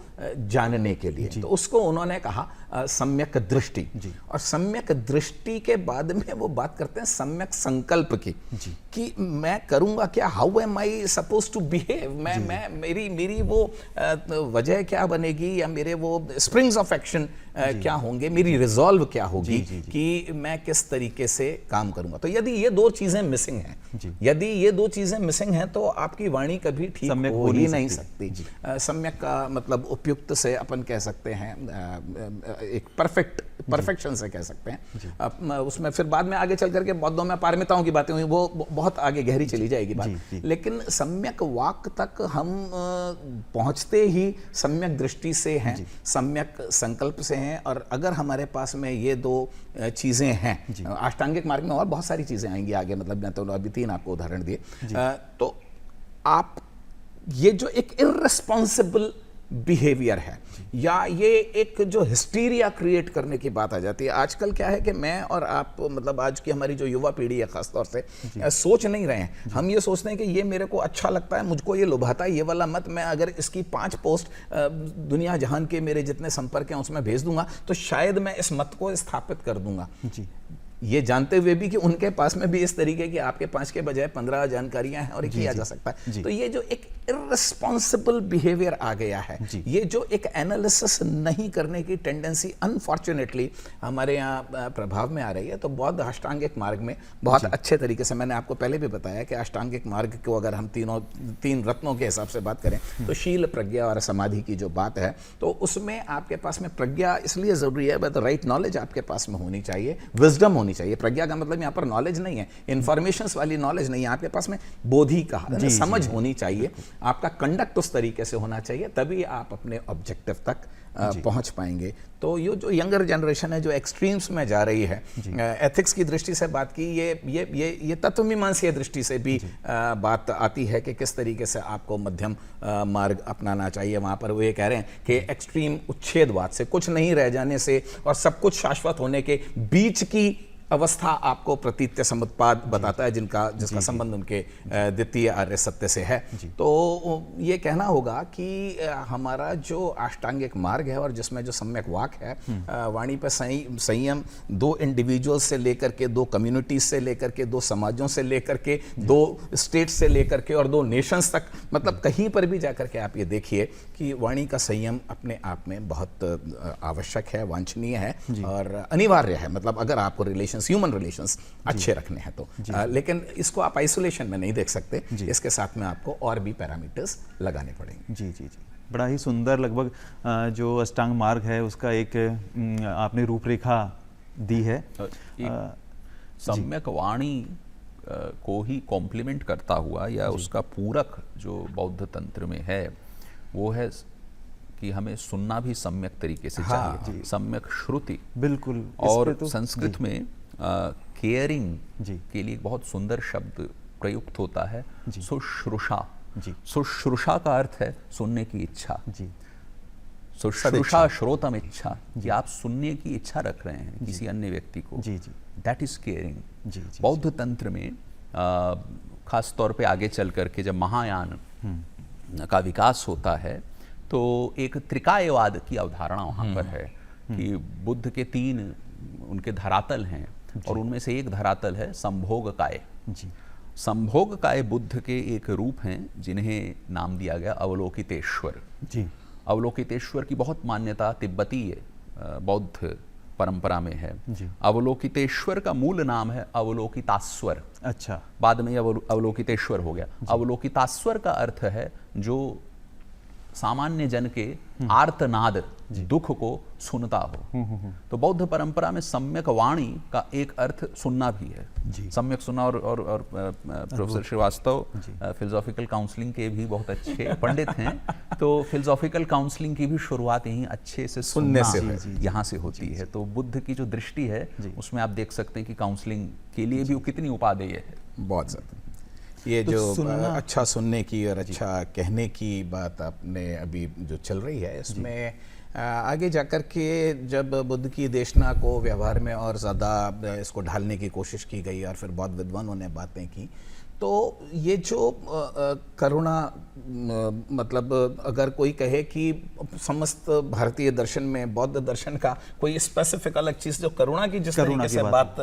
जानने के लिए। तो उसको उन्होंने कहा सम्यक दृष्टि। और सम्यक दृष्टि के बाद में वो बात करते हैं सम्यक संकल्प की, कि मैं करूंगा क्या, how am I suppose to behave, मैं मेरी वो वजह क्या बनेगी, या मेरे वो स्प्रिंग्स ऑफ एक्शन क्या होंगे, मेरी रिजॉल्व क्या होगी कि मैं किस तरीके से काम करूंगा। तो यदि ये दो चीजें मिसिंग हैं, तो आपकी वाणी कभी ठीक हो ही नहीं सकती। सम्यक का मतलब उपयुक्त से अपन कह सकते हैं, एक परफेक्शन से कह सकते हैं। उसमें फिर बाद में आगे चल करके बौद्धों में पारमिताओं की बातें हुई, वो बहुत आगे गहरी चली जाएगी बात। लेकिन सम्यक वाक तक हम पहुंचते ही सम्यक दृष्टि से हैं, सम्यक संकल्प से हैं। और अगर हमारे पास में ये दो चीज़ें हैं, अष्टांगिक मार्ग में और बहुत सारी चीज़ें आएंगी आगे, मतलब मैं तो अभी 3 आपको उदाहरण दिए, तो आप ये जो एक इर्रेस्पॉन्सिबल बिहेवियर है या ये एक जो हिस्टीरिया क्रिएट करने की बात आ जाती है। आजकल क्या है कि मैं और आप, मतलब आज की हमारी जो युवा पीढ़ी है खासतौर से, सोच नहीं रहे हैं। हम ये सोचते हैं कि ये मेरे को अच्छा लगता है, मुझको ये लुभाता है, ये वाला मत मैं अगर इसकी 5 पोस्ट दुनिया जहान के मेरे जितने संपर्क हैं उसमें भेज दूंगा तो शायद मैं इस मत को स्थापित कर दूंगा। ये जानते हुए भी कि उनके पास में भी इस तरीके की आपके 5 के बजाय 15 जानकारियां हैं और ये किया जा सकता है। तो ये जो एक इर्रेस्पॉन्सिबल बिहेवियर आ गया है, ये जो एक एनालिसिस नहीं करने की टेंडेंसी अनफॉर्चुनेटली हमारे यहाँ प्रभाव में आ रही है। तो बौद्ध अष्टांगिक मार्ग में बहुत अच्छे तरीके से, मैंने आपको पहले भी बताया कि अष्टांगिक मार्ग को अगर हम तीन रत्नों के हिसाब से बात करें तो शील, प्रज्ञा और समाधि की जो बात है, तो उसमें आपके पास में प्रज्ञा इसलिए जरूरी है, बट राइट नॉलेज आपके पास में होनी चाहिए, विजडम होनी चाहिए। प्रज्ञा का मतलब यहाँ पर नॉलेज नहीं है, इंफॉर्मेशंस वाली नॉलेज नहीं है, आपके पास में बोधि का समझ होनी चाहिए, आपका कंडक्ट उस तरीके से होना चाहिए, तभी आप अपने ऑब्जेक्टिव तक पहुंच पाएंगे। तो ये जो यंगर जनरेशन है जो एक्सट्रीम्स में जा रही है, एथिक्स की दृष्टि से बात की, ये तत्वमीमांसीय दृष्टि से भी बात आती है कि किस तरीके से आपको मध्यम मार्ग अपनाना चाहिए। वहाँ पर वो ये कह रहे हैं कि एक्सट्रीम उच्छेदवाद से, कुछ नहीं रह जाने से और सब कुछ शाश्वत होने के बीच की अवस्था आपको प्रतीत्य समुत्पाद बताता है, जिसका संबंध उनके द्वितीय आर्य सत्य से है। तो ये कहना होगा कि हमारा जो अष्टांगिक मार्ग है और जिसमें जो सम्यक वाक है, वाणी पर संयम, 2 इंडिविजुअल्स से लेकर के 2 कम्युनिटीज से लेकर के 2 समाजों से लेकर के 2 स्टेट्स से लेकर के और 2 नेशंस तक, मतलब कहीं पर भी जाकर के आप ये देखिए कि वाणी का संयम अपने आप में बहुत आवश्यक है, वांछनीय है और अनिवार्य है। मतलब अगर आपको ह्यूमन रिलेशंस अच्छे रखने हैं तो, लेकिन इसको आप आइसोलेशन में नहीं देख सकते, इसके साथ में आपको और भी पैरामीटर्स लगाने पड़ेंगे। जी जी जी, बड़ा ही सुंदर लगभग जो अष्टांग मार्ग है उसका एक आपने रूपरेखा दी है। सम्यक वाणी को ही कॉम्प्लीमेंट करता हुआ या उसका पूरक जो बौद्ध तंत्र में है वो है कि हमें सुनना भी सम्यक तरीके से चाहिए, सम्यक श्रुति। बिल्कुल। और संस्कृत में केयरिंग के लिए बहुत सुंदर शब्द प्रयुक्त होता है, सुश्रूषा। सुश्रूषा का अर्थ है सुनने की इच्छा। सुश्रूषा श्रोतम इच्छा, कि आप सुनने की इच्छा रख रहे हैं किसी अन्य व्यक्ति को, दैट इज केयरिंग। बौद्ध तंत्र में खास तौर पे आगे चल करके जब महायान का विकास होता है तो एक त्रिकायवाद की अवधारणा वहाँ पर है कि बुद्ध के 3 उनके धरातल हैं और उनमें से एक धरातल है संभोगकाय। संभोगकाय बुद्ध के एक रूप हैं जिन्हें नाम दिया गया अवलोकितेश्वर। अवलोकितेश्वर की बहुत मान्यता तिब्बतीय बौद्ध परंपरा में है। अवलोकितेश्वर का मूल नाम है अवलोकितास्वर। अच्छा, बाद में अवलोकितेश्वर हो गया। अवलोकितास्वर का अर्थ है जो सामान्य जन के आर्तनाद, दुख को सुनता हो। तो बौद्ध परंपरा में सम्यक वाणी का एक अर्थ सुनना भी है। सम्यक सुनना और प्रोफेसर श्रीवास्तव फिलोसॉफिकल काउंसलिंग के भी बहुत अच्छे पंडित हैं, तो फिलोसॉफिकल काउंसलिंग की भी शुरुआत यहीं अच्छे से सुनने से यहाँ से होती है। तो बुद्ध की जो दृष्टि है उसमें आप देख सकते हैं कि काउंसलिंग के लिए भी कितनी उपादेय है। बहुत ज़्यादा ये तो जो अच्छा सुनने की और अच्छा कहने की बात आपने अभी जो चल रही है, इसमें आगे जाकर के जब बुद्ध की देशना को व्यवहार में और ज़्यादा इसको ढालने की कोशिश की गई और फिर बहुत विद्वानों ने बातें की, तो ये जो करुणा, मतलब अगर कोई कहे कि समस्त भारतीय दर्शन में बौद्ध दर्शन का कोई स्पेसिफिक अलग चीज़ जो करुणा की जिस तरीके से बात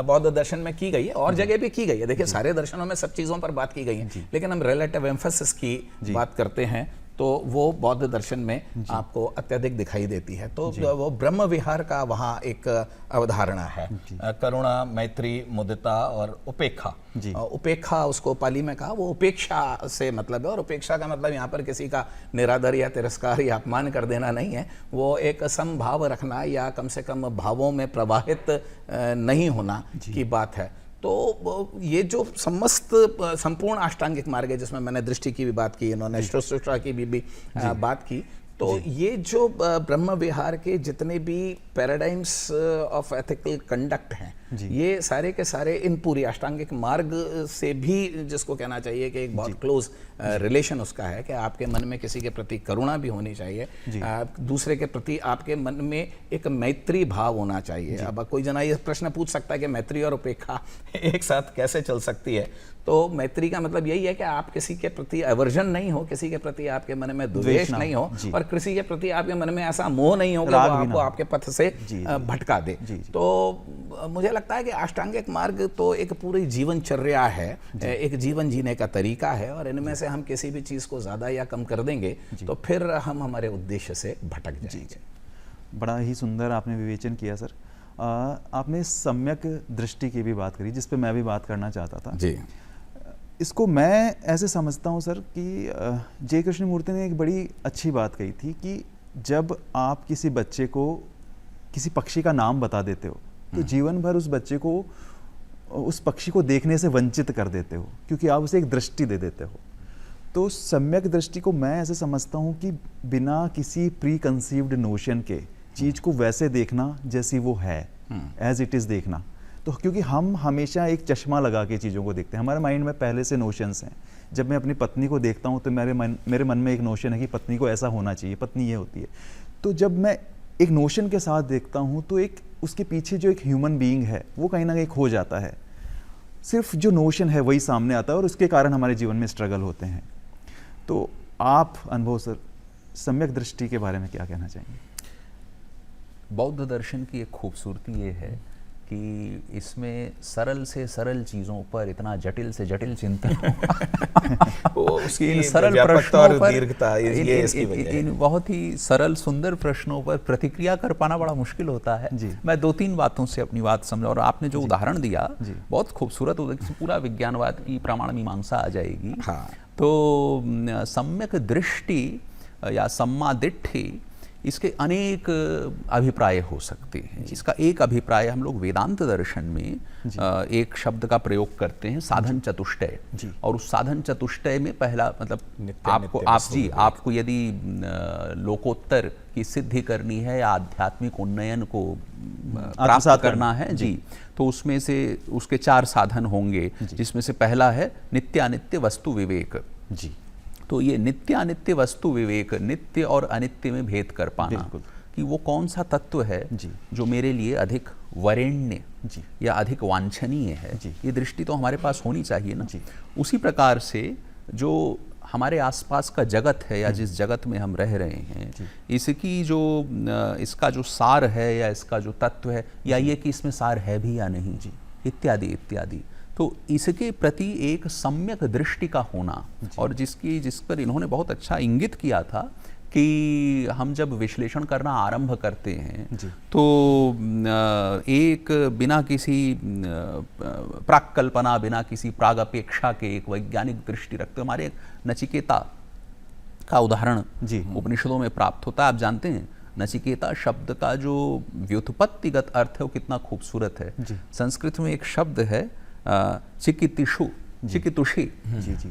बौद्ध दर्शन में की गई है और जगह भी की गई है, देखिए सारे दर्शनों में सब चीज़ों पर बात की गई है, लेकिन हम रिलेटिव एम्फेसिस की बात करते हैं तो वो बौद्ध दर्शन में आपको अत्यधिक दिखाई देती है। तो वो ब्रह्म विहार का वहाँ एक अवधारणा है, करुणा, मैत्री, मुदिता और उपेक्षा। उपेक्षा उसको पाली में कहा, वो उपेक्षा से मतलब है, और उपेक्षा का मतलब यहाँ पर किसी का निरादर या तिरस्कार या अपमान कर देना नहीं है, वो एक समभाव रखना या कम से कम भावों में प्रवाहित नहीं होना की बात है। तो ये जो संपूर्ण अष्टांगिक मार्ग है जिसमें मैंने दृष्टि की भी बात की, इन्होंने श्रोष्ठा की भी बात की, तो ये जो ब्रह्म विहार के जितने भी पैराडाइम्स ऑफ एथिकल कंडक्ट हैं, ये सारे के सारे इन पूरी अष्टांगिक मार्ग से भी जिसको कहना चाहिए कि एक बहुत क्लोज रिलेशन उसका है कि आपके मन में किसी के प्रति करुणा भी होनी चाहिए, दूसरे के प्रति आपके मन में एक मैत्री भाव होना चाहिए। अब कोई जना ये प्रश्न पूछ सकता है कि मैत्री और उपेक्षा एक साथ कैसे चल सकती है, तो मैत्री का मतलब यही है कि आप किसी के प्रति अवर्जन नहीं हो, किसी के प्रति आपके मन में द्वेष नहीं हो और किसी के प्रति आपके मन में ऐसा मोह नहीं हो कि वो आपको आपके पथ से भटका दे। तो मुझे लगता है कि अष्टांगिक मार्ग तो एक पूरी जीवनचर्या है, एक जीवन जीने का तरीका है, और इनमें से हम किसी भी चीज़ को ज़्यादा या कम कर देंगे तो फिर हम हमारे उद्देश्य से भटक जाएंगे। बड़ा ही सुंदर आपने विवेचन किया सर। आपने सम्यक दृष्टि की भी बात करी, जिस पे मैं भी बात करना चाहता था जी। इसको मैं ऐसे समझता हूँ सर कि जय कृष्णमूर्ति ने एक बड़ी अच्छी बात कही थी कि जब आप किसी बच्चे को किसी पक्षी का नाम बता देते हो तो जीवन भर उस बच्चे को उस पक्षी को देखने से वंचित कर देते हो, क्योंकि आप उसे एक दृष्टि दे देते हो। तो सम्यक दृष्टि को मैं ऐसे समझता हूँ कि बिना किसी प्री कंसीव्ड नोशन के चीज़ को वैसे देखना जैसी वो है, एज इट इज़ देखना। तो क्योंकि हम हमेशा एक चश्मा लगा के चीज़ों को देखते हैं, हमारे माइंड में पहले से नोशंस हैं। जब मैं अपनी पत्नी को देखता हूँ तो मेरे मन में एक नोशन है कि पत्नी को ऐसा होना चाहिए, पत्नी ये होती है। तो जब मैं एक नोशन के साथ देखता हूँ तो एक उसके पीछे जो एक ह्यूमन बीइंग है वो कहीं ना कहीं खो जाता है। सिर्फ जो नोशन है वही सामने आता है और उसके कारण हमारे जीवन में स्ट्रगल होते हैं। तो आप अनुभव सर सम्यक दृष्टि के बारे में क्या कहना चाहेंगे? बौद्ध दर्शन की एक खूबसूरती ये है कि इसमें सरल से सरल चीज़ों पर इतना जटिल से जटिल चिंतन इन सरल प्रश्नों पर इन बहुत ही सरल सुंदर प्रश्नों पर प्रतिक्रिया कर पाना बड़ा मुश्किल होता है। मैं 2-3 बातों से अपनी बात समझा, और आपने जो उदाहरण दिया बहुत खूबसूरत, पूरा विज्ञानवाद की प्रमाण मीमांसा आ जाएगी। तो सम्यक दृष्टि या सम्मादिट्ठि, इसके अनेक अभिप्राय हो सकते हैं। इसका एक अभिप्राय हम लोग वेदांत दर्शन में एक शब्द का प्रयोग करते हैं, साधन चतुष्टय। और उस साधन चतुष्टय में पहला मतलब आपको यदि लोकोत्तर की सिद्धि करनी है या आध्यात्मिक उन्नयन को प्राप्त करना है जी, तो उसमें से उसके 4 साधन होंगे, जिसमें से पहला है नित्यानित्य वस्तु विवेक जी। तो ये नित्यानित्य वस्तु विवेक, नित्य और अनित्य में भेद कर पाना कि वो कौन सा तत्व है जो मेरे लिए अधिक वरेण्य या अधिक वांछनीय है, ये दृष्टि तो हमारे पास होनी चाहिए ना। उसी प्रकार से जो हमारे आसपास का जगत है या जिस जगत में हम रह रहे हैं, इसकी जो इसका जो सार है या इसका जो तत्व है, या ये कि इसमें सार है भी या नहीं, इत्यादि इत्यादि। तो इसके प्रति एक सम्यक दृष्टि का होना, और जिस पर इन्होंने बहुत अच्छा इंगित किया था कि हम जब विश्लेषण करना आरंभ करते हैं तो एक बिना किसी प्राक्कल्पना, बिना किसी प्रागपेक्षा के एक वैज्ञानिक दृष्टि रखते। हमारे एक नचिकेता का उदाहरण उपनिषदों में प्राप्त होता है। आप जानते हैं नचिकेता शब्द का जो व्युत्पत्तिगत अर्थ है वो कितना खूबसूरत है। संस्कृत में एक शब्द है चिकितिषु, चिकितुषी।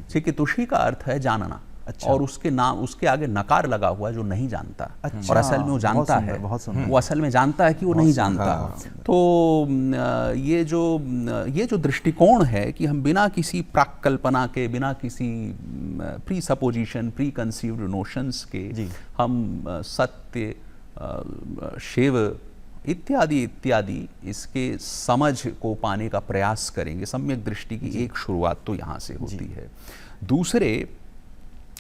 चिकितुषी का अर्थ है जानना। और उसके नाम, उसके आगे नकार लगा हुआ जो नहीं जानता। और असल में वो जानता है, वो असल में जानता है कि वो नहीं जानता। तो ये जो दृष्टिकोण है कि हम बिना किसी प्राक्कल्पना के, बिना किसी pre supposition, pre conceived notions के हम सत्य, शिव इत्यादि इत्यादि इसके समझ को पाने का प्रयास करेंगे। सम्यक दृष्टि की एक शुरुआत तो यहाँ से होती है। दूसरे,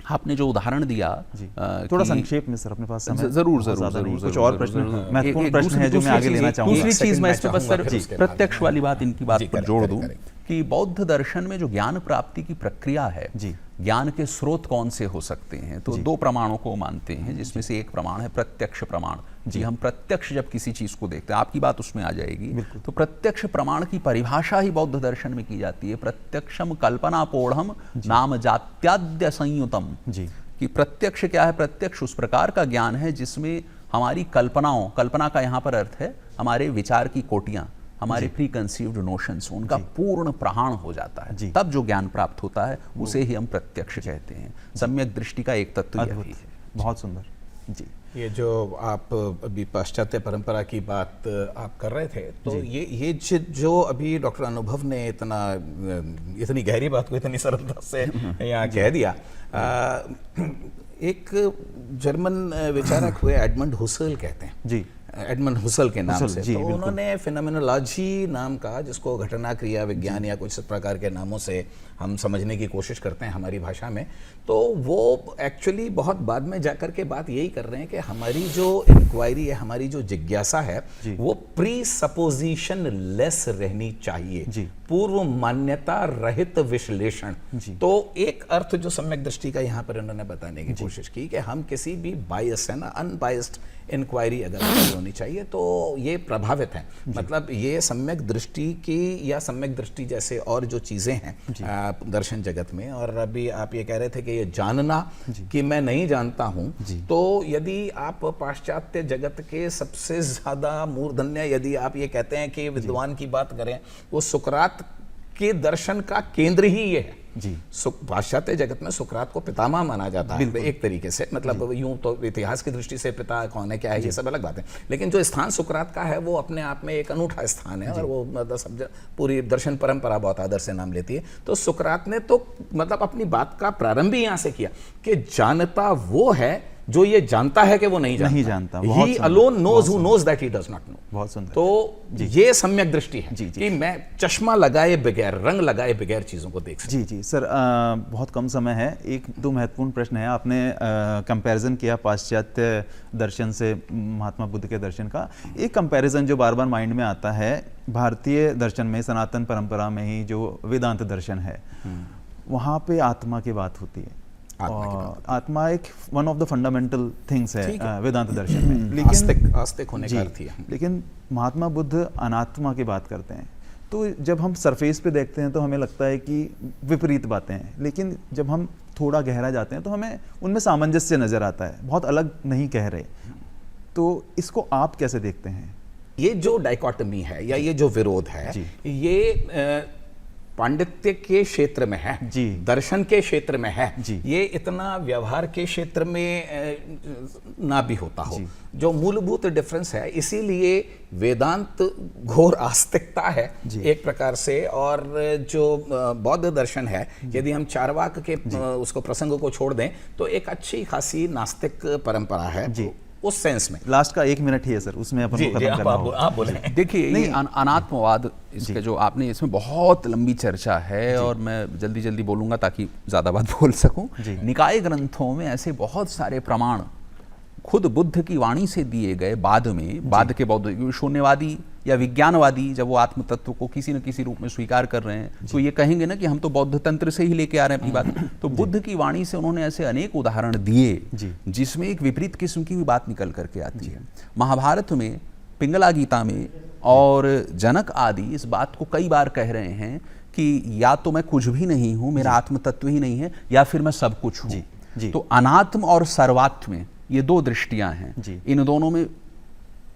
आपने जो उदाहरण दिया थोड़ा संक्षेप में सर, अपने पास समय जरूर कुछ और प्रश्न, महत्वपूर्ण प्रश्न है जो मैं आगे लेना चाहूँगा। दूसरी चीज मैं इस पे बस सर प्रत्यक्ष वाली बात इनकी बात पर जोड़ दूं कि बौद्ध दर्शन में जो ज्ञान प्राप्ति की प्रक्रिया है, ज्ञान के स्रोत कौन से हो सकते हैं, तो 2 प्रमाणों को मानते हैं, जिसमें से एक प्रमाण है प्रत्यक्ष प्रमाण। हम प्रत्यक्ष जब किसी चीज को देखते हैं, आपकी बात उसमें आ जाएगी। तो प्रत्यक्ष प्रमाण की परिभाषा ही बौद्ध दर्शन में की जाती है, प्रत्यक्षम कल्पनापोढ़म नाम जात्याद्य संयुतम। कि प्रत्यक्ष क्या है? प्रत्यक्ष उस प्रकार का ज्ञान है जिसमें हमारी कल्पनाओं, कल्पना का यहाँ पर अर्थ है हमारे विचार की कोटियां, हमारे प्री कंसीव्ड नोशंस, उनका पूर्ण प्रहाण हो जाता है। तब जो ज्ञान प्राप्त होता है उसे ही हम प्रत्यक्ष कहते हैं। सम्यक दृष्टि का एक तत्व यही है। बहुत सुंदर जी। ये जो आप अभी पाश्चात्य परंपरा की बात आप कर रहे थे, तो ये जो अभी डॉक्टर अनुभव ने इतनी गहरी बात को इतनी सरलता से यहाँ कह दिया। एक जर्मन विचारक हुए एडमंड हुसेल कहते हैं एडमंड हुसल के नाम से। जी, तो बिल्कुल। उन्होंने फिनोमेनोलॉजी नाम का, जिसको घटना क्रिया विज्ञान या कुछ इस प्रकार के नामों से हम समझने की कोशिश करते हैं हमारी भाषा में, तो वो एक्चुअली बहुत बाद में जाकर के बात यही कर रहे हैं कि हमारी जो इंक्वायरी है, हमारी जो जिज्ञासा है, वो प्री सपोजिशन लेस रहनी चाहिए, पूर्व मान्यता रहित विश्लेषण। तो एक अर्थ जो सम्यक दृष्टि का यहाँ पर उन्होंने बताने की कोशिश की कि हम किसी भी बायस है ना, अनबायस्ड इंक्वायरी अगर होनी चाहिए तो ये प्रभावित है। मतलब ये सम्यक दृष्टि की या सम्यक दृष्टि जैसे और जो चीज़ें हैं दर्शन जगत में, और अभी आप ये कह रहे थे कि ये जानना कि मैं नहीं जानता हूँ, तो यदि आप पाश्चात्य जगत के सबसे ज़्यादा मूर्धन्य यदि आप ये कहते हैं कि विद्वान की बात करें, वो सुकरात के दर्शन का केंद्र ही ये है जी। पाश्चात्य जगत में सुकरात को पितामह माना जाता है एक तरीके से, मतलब यूं तो इतिहास की दृष्टि से पिता कौन है क्या है ये सब अलग बात है, लेकिन जो स्थान सुकरात का है वो अपने आप में एक अनूठा स्थान है, और वो मतलब पूरी दर्शन परंपरा बहुत आदर से नाम लेती है। तो सुकरात ने तो मतलब अपनी बात का प्रारंभ ही यहाँ से किया कि जानता वो है जो ये जानता है कि वो नहीं जानता। He alone knows who knows that he does not know। बहुत सुंदर। तो ये सम्यक दृष्टि है कि मैं चश्मा लगाए बगैर, रंग लगाए बगैर चीजों को देख सकता। जी जी सर, बहुत कम समय है, एक दो महत्वपूर्ण प्रश्न है। आपने कंपैरिजन किया पाश्चात्य दर्शन से महात्मा बुद्ध के दर्शन का। एक कंपैरिजन जो बार बार माइंड में आता है, भारतीय दर्शन में, सनातन परंपरा में ही जो वेदांत दर्शन है, वहाँ पे आत्मा की बात होती है। आत्मा एक one of the fundamental things है वेदांत दर्शन में, लेकिन आस्तिक होने का अर्थ है। लेकिन महात्मा बुद्ध अनात्मा की बात करते हैं। तो जब हम सरफेस पे देखते हैं तो हमें लगता है कि विपरीत बातें हैं, लेकिन जब हम थोड़ा गहरा जाते हैं तो हमें उनमें सामंजस्य नजर आता है, बहुत अलग नहीं कह रहे। तो इसको आप कैसे देखते हैं? ये जो डाइकोटमी है या ये जो विरोध है, ये पांडित्य के क्षेत्र में है जी, दर्शन के क्षेत्र में है जी, ये इतना व्यवहार के क्षेत्र में ना भी होता हो। जो मूलभूत डिफरेंस है, इसीलिए वेदांत घोर आस्तिकता है एक प्रकार से, और जो बौद्ध दर्शन है, यदि हम चारवाक के उसको प्रसंग को छोड़ दें तो एक अच्छी खासी नास्तिक परंपरा है जी। उस सेंस में लास्ट का 1 मिनट ही है सर, उसमें अपन को खत्म करना होगा। आप बोलें। देखिए, ये अनात्मवाद, इसके जो आपने, इसमें बहुत लंबी चर्चा है और मैं जल्दी जल्दी बोलूंगा ताकि ज़्यादा बात बोल सकूं। निकाय ग्रंथों में ऐसे बहुत सारे प्रमाण खुद बुद्ध की वाणी से दिए गए, बाद में, बाद के बौद्ध शून्यवादी या विज्ञानवादी जब वो आत्म तत्व को किसी न किसी रूप में स्वीकार कर रहे हैं तो ये कहेंगे ना कि हम तो बौद्ध तंत्र से ही लेके आ रहे हैं अपनी बात। तो बुद्ध की वाणी से उन्होंने ऐसे अनेक उदाहरण दिए जिसमें एक विपरीत किस्म की भी बात निकल करके आती है। महाभारत में, पिंगला गीता में और जनक आदि इस बात को कई बार कह रहे हैं कि या तो मैं कुछ भी नहीं हूं, मेरा आत्म तत्व ही नहीं है, या फिर मैं सब कुछ हूं। तो अनात्म और सर्वात्म, ये दो दृष्टियां हैं। इन दोनों में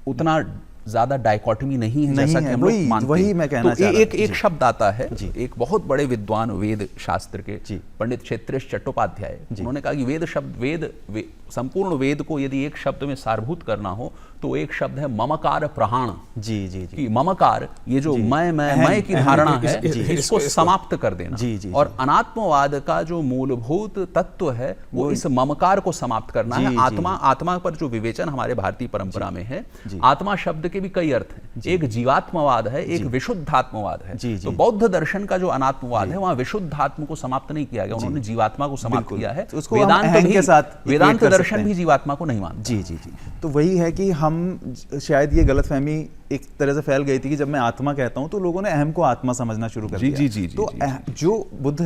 उतना ज्यादा डाइकोटमी नहीं है जैसा कि हम लोग मानते हैं। वही मैं कहना चाह रहा हूं। एक शब्द आता है, एक बहुत बड़े विद्वान वेद शास्त्र के पंडित क्षेत्रेश चट्टोपाध्याय, उन्होंने कहा कि वेद शब्द, संपूर्ण वेद को यदि एक शब्द में सारभूत करना हो तो एक शब्द है ममकार प्रहाण। जी जी जी। कि ममकार, ये जो मैं की धारणा है, इसको समाप्त कर देना। और अनात्मवाद का जो मूलभूत तत्व है वो इस ममकार को समाप्त करना है। आत्मा पर जो विवेचन हमारे भारतीय परंपरा में है, आत्मा शब्द के भी कई अर्थ हैं। एक जीवात्मवाद है, एक विशुद्धात्मवाद है। तो बौद्ध दर्शन का जो अनात्मवाद है, वहां विशुद्धात्म को समाप्त नहीं किया गया, उन्होंने जीवात्मा को समाप्त किया है। वेदांत दर्शन भी जीवात्मा को नहीं मानता। जी जी जी। तो वही है कि हम शायद ये गलतफहमी एक तरह से फैल गई थी कि जब मैं आत्मा कहता हूं तो लोगों ने अहम को आत्मा समझना शुरू कर दिया। जी। तो जो बुद्ध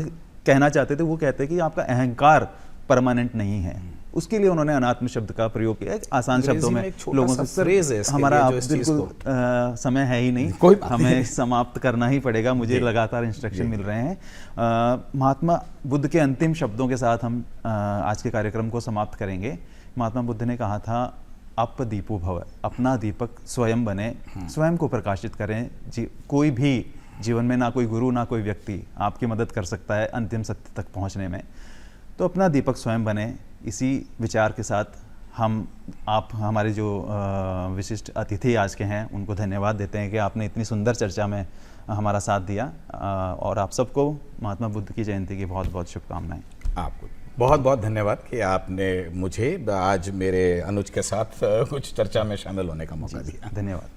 कहना चाहते थे वो कहते हैं कि आपका अहंकार परमानेंट नहीं है, उसके लिए उन्होंने अनात्म शब्द का प्रयोग किया। आसान शब्दों में लोगों से, सर हमारा बिल्कुल समय है ही नहीं, हमें समाप्त करना ही पड़ेगा, मुझे लगातार इंस्ट्रक्शन मिल रहे हैं। महात्मा बुद्ध के अंतिम शब्दों के साथ हम आज के कार्यक्रम को समाप्त करेंगे। महात्मा बुद्ध ने कहा था, अप दीपो भव, अपना दीपक स्वयं बने, स्वयं को प्रकाशित करें। कोई भी जीवन में, ना कोई गुरु ना कोई व्यक्ति आपकी मदद कर सकता है अंतिम सत्य तक पहुंचने में, तो अपना दीपक स्वयं बने। इसी विचार के साथ आप हमारे जो विशिष्ट अतिथि आज के हैं उनको धन्यवाद देते हैं कि आपने इतनी सुंदर चर्चा में हमारा साथ दिया, और आप सबको महात्मा बुद्ध की जयंती की बहुत बहुत शुभकामनाएं। आपको बहुत बहुत धन्यवाद कि आपने मुझे आज मेरे अनुज के साथ कुछ चर्चा में शामिल होने का मौका दिया। धन्यवाद।